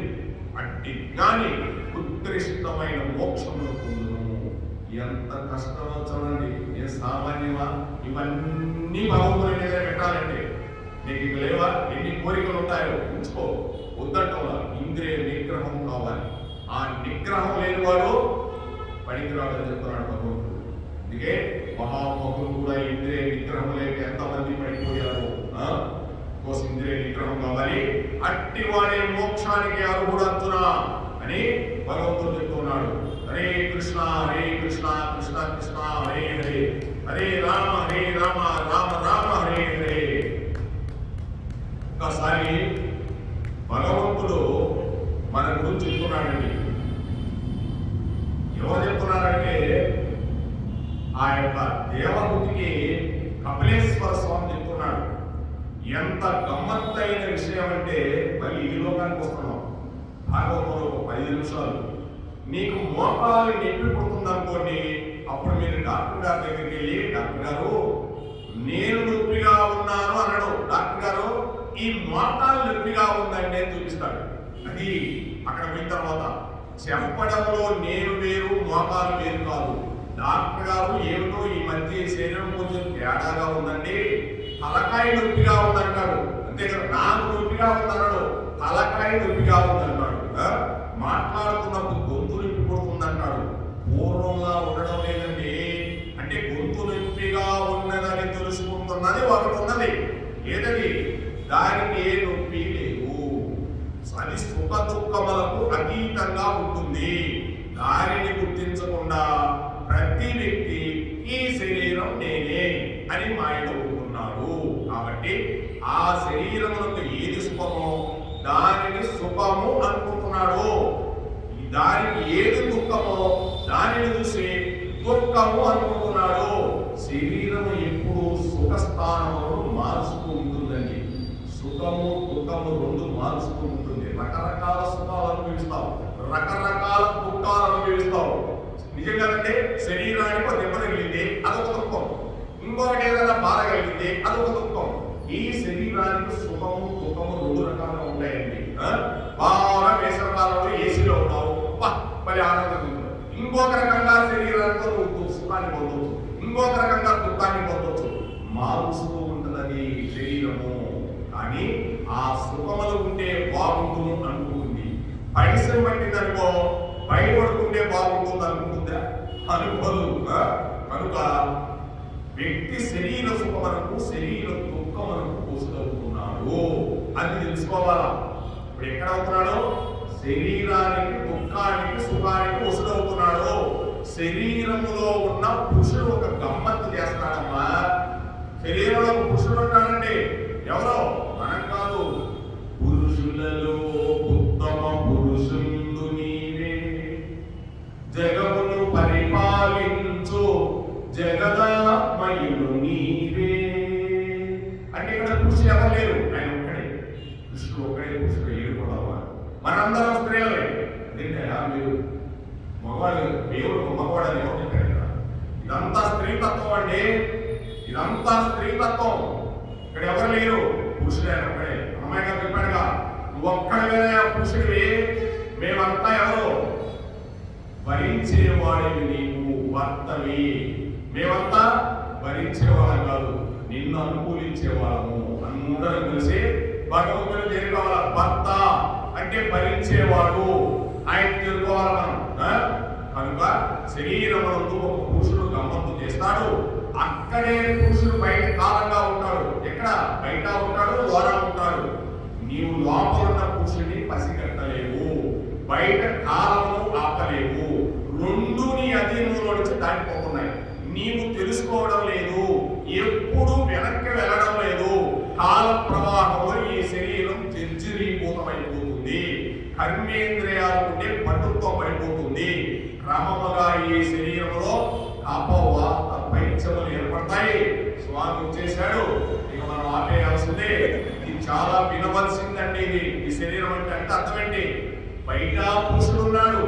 అట్టి జ్ఞాని ఉత్కృష్టమైన మోక్షమును పొందును. ఎంత కష్టమో చూడండి. ఏ సామాన్యమా? ఇవన్నీ భగవంతుని మీద పెట్టాలంటే నీకు ఇక లేవా? ఎన్ని కోరికలు ఉంటాయో ఉంచుకో, వద్దంటా. ఇంద్రియ నిగ్రహం కావాలి. ఆ నిగ్రహం లేనివాడు పనికిరాడని చెప్తున్నాడు భగవంతుడు. అందుకే మహామహులు కూడా ఇంద్రియ నిగ్రహం లేక ఎంతమంది పడిపోయారు. కోసం ఇంద్రియ నిగ్రహం కావాలి. అట్టి వాడే మోక్షానికి అర్హుడు అర్జున అని భగవంతుడు చెప్తున్నాడు. హరే కృష్ణ కృష్ణ కృష్ణ హరే హరే, హరే రామ రామ రామ హరే హరే. ఒకసారి భగవంతుడు మన గురించి చెప్తున్నాడండి. ఎవరు చెప్తున్నారంటే ఆ యొక్క దేవహూతికి కపిలేశ్వర స్వామి చెప్తున్నాడు. ఎంత గమ్మత్తైన విషయం అంటే, మళ్ళీ ఈ లోకానికి వస్తున్నాం. భాగవతంలో ఒక 5 నిమిషాలు నీకు మోకాలు నొప్పి పుడుతుంది అనుకోండి, అప్పుడు మీరు డాక్టర్ గారి దగ్గరికి వెళ్ళి, డాక్టర్ గారు నేను నొప్పిగా ఉన్నాను అనడు. డాక్టర్ గారు ఈ మోకాలు నొప్పిగా ఉందండి అని చూపిస్తాడు. అది అక్కడ పోయిన తర్వాత చెప్పడంలో నేను వేరు మోకాలు వేరు కాదు. డాక్టర్ గారు ఏమిటో ఈ మధ్య శరీరం కొంచెం తేడాగా ఉందండి, తలకాయ నొప్పిగా ఉందంటాడు. అంతేకాదు నాకు నొప్పిగా ఉందన్నాడు, తలకాయ నొప్పిగా ఉందంటాడు. మాట్లాడుతున్నప్పుడు గొంతు నొప్పి పుడుతుందంటాడు. పూర్వంగా ఉండడం లేదండి. అంటే గొంతు నొప్పిగా ఉన్నదని తెలుసుకుంటున్నది ఒకటి ఉన్నది. ఏదది? దానికి ఏ నొప్పి లేదు. అది సుఖ దుఃఖములకు అతీతంగా ఉంటుంది. దానిని గుర్తించకుండా ప్రతి వ్యక్తి ఈ శరీరం నేనే అని మాయలో ఉంటున్నాడు. కాబట్టి ఆ శరీరములకు ఏది సుఖమో దానిని సుఖము అనుకుంటున్నాడు. దానికి ఏది దుఃఖమో దానిని చూసి దుఃఖము అనుకుంటున్నాడు. శరీరము ఎప్పుడు సుఖస్థానమును మారుస్తూ ఉంటుందండి. సుఖము దుఃఖము రెండు మారుస్తూ ఉంటుంది. రకరకాల సుఖాలు అనుభవిస్తావు, రకరకాల దుఃఖాలు అనుభవిస్తావు. నిజంగానంటే శరీరానికి ఒక దెబ్బ తగిలింది, అదొక దుఃఖం. ఇంకొకటి ఏదైనా బాధ కలిగింది, అదొక దుఃఖం. ఈ శరీరానికి సుఖము దుఃఖము రెండు రకాలుగా ఉంటాయండి. బాగా వేసవకాలంలో ఏసీలో ఉన్నావు, మరి ఆనందంగా ఉంటుంది. ఇంకొక రకంగా శరీరానికి నువ్వు సుఖాన్ని పొందవచ్చు, ఇంకొక రకంగా దుఃఖాన్ని పొందవచ్చు. మారుస్తూ ఉంటుందని శరీరము. కానీ ఆ సుఖములు ఉంటే బాగుంటుంది అనుకుంటుంది. పరిశ్రమ పట్టిందనుకో బయటపడుకుంటే బాగుంటుంది అనుకుంటుందా? అనుకోదు. కనుక వ్యక్తి శరీర సుఖమునకు శరీర దుఃఖమునకు పోసులవుతున్నాడు. అది తెలుసుకోవాలా. ఇప్పుడు ఎక్కడ అవుతున్నాడు? శరీరానికి దుఃఖానికి సుఖానికి వసులవుతున్నాడు. శరీరములో ఉన్న పురుషుడు ఒక గమ్మత్తు చేస్తాడమ్మా. శరీరంలో పురుషుడు ఉంటాడండి. ఎవరో మనం కాదు. పురుషులలో ఉత్తమ పురుషుండు నీవే, జగమును పరిపాలించు జగదాత్మయుడు నీవే. అంటే ఇక్కడ పురుషుడు ఎవరు లేరు, ఆయన ఒక్కడే. కృష్ణుడు ఒక్కడే పురుషుడు. ఏడుకోవడం మనందరం స్త్రీలే. అదేంటే మీరు మగవాళ్ళు దేవుడు మగవాడని ఎవరు చెప్పారు కదా? ఇదంతా స్త్రీతత్వం అండి. ఇదంతా స్త్రీతత్వం. ఇక్కడ ఎవరు లేరు, పురుషుడే ఒక్కడే. అమ్మాయి గారు చెప్పాడుగా, నువ్వు ఒక్కడే పురుషుడివి, మేమంతా ఎవరు? భరించేవాడివి నీవు, భర్తవి. మేమంతా భరించేవాళ్ళం కాదు, నిన్ను అనుకూలించేవాళ్ళము. అందరం కలిసి భగవంతుడు చేరుకోవాల. భర్త అంటే భరించేవాడు, ఆయన చేరుకోవాలి మనం. కనుక శరీరమునందు ఒక పురుషుడు గమ్మత్తు చేస్తాడు. అక్కడే పురుషుడు బయట కాలంగా ఉంటాడు. ఎక్కడ? బయట ఉంటాడు, లోన ఉంటాడు. నీవు లోపల ఉన్న పురుషుడిని పసిగట్టలేవు, బయట కాలము ఆపలేవు. రెండు నీ అధీనంలో నుంచి దాటిపోతున్నాయి. నీవు తెలుసుకోవడం లేదు, ఎప్పుడు వెనక్కి వెళ్ళడం లేదు. కాల ప్రవాహంలో ఈ శరీరం జర్జరీభూతమైపోతుంది. కర్మేంద్రియాలు ఉండే పట్టుత్వం పడిపోతుంది. క్రమముగా ఈ శరీరంలో అపవాత పైత్యములు ఏర్పడతాయి. స్వామి వచ్చేసాడు, ఇక మనం ఆపేయాల్సిందే. ఇది చాలా వినవలసిందండి. ఇది ఈ శరీరం అంటే అర్థం ఏంటి? బయట పురుషుడు ఉన్నాడు,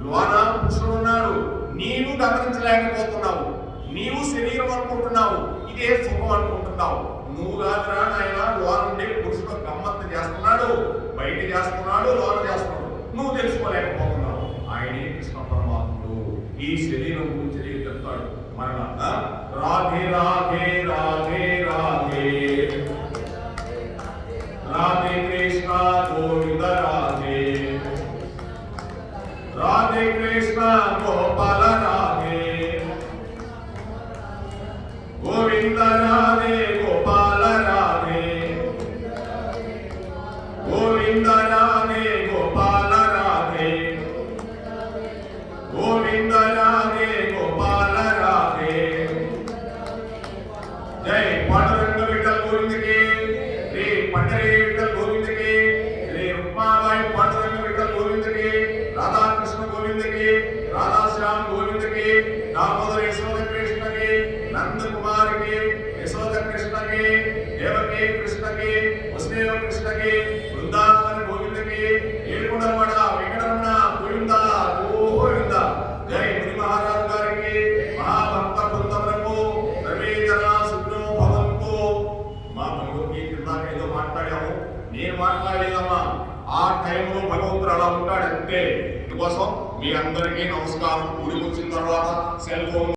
లోన పురుషుడు ఉన్నాడు. నీవు గమనించలేకపోతున్నావు. నీవు శరీరం అనుకుంటున్నావు, ఇదే సుఖం అనుకుంటున్నావు. నువ్వు కాదురా నాయన, లోన ఉండే పురుషుడు గమ్మత్తు చేస్తున్నాడు, బయట చేస్తున్నాడు, లోన చేస్తున్నాడు. నువ్వు తెలుసుకోలేకపోతున్నావు. ఆయనే కృష్ణ పరమాత్ముడు. ఈ శరీరం గురించి చెప్తాడు. మరణ రాధే రాధే రాధే రాధే రాధే కృష్ణ గోవింద రాధే రాధే కృష్ణ గోపాల రాధే గోవింద రాధే గోపాల రాధే గోవింద రాధే గోపాల రాధే గోవింద రాధే గోపాల రాధే. జై పాండురంగ విఠల్ గోవిందకి, శ్రీ పండరీ విఠల్ గోవిందకి, శ్రీ నంద కుమారికి, యశోద కృష్ణకి, దేవకి కృష్ణకి, వసుదేవ కృష్ణకి, బృందావన గోవిందకి, ఏడుకొండలవాడ వెంకటరమణ గోవింద గోవింద. జై ముని మహారాజు గారికి, మహాభక్త బృందములకు సర్వేజన సుఖినో భవంతు. మా భగవద్గీత ఇందాక ఏదో మాట్లాడాము, నేను మాట్లాడలేదమ్మా. ఆ టైంలో భగవంతుడు అలా ఉంటాడు అంతే. అందుకోసం మీ అందరికీ నమస్కారం. ఊరికి వచ్చిన తర్వాత సెల్ ఫోన్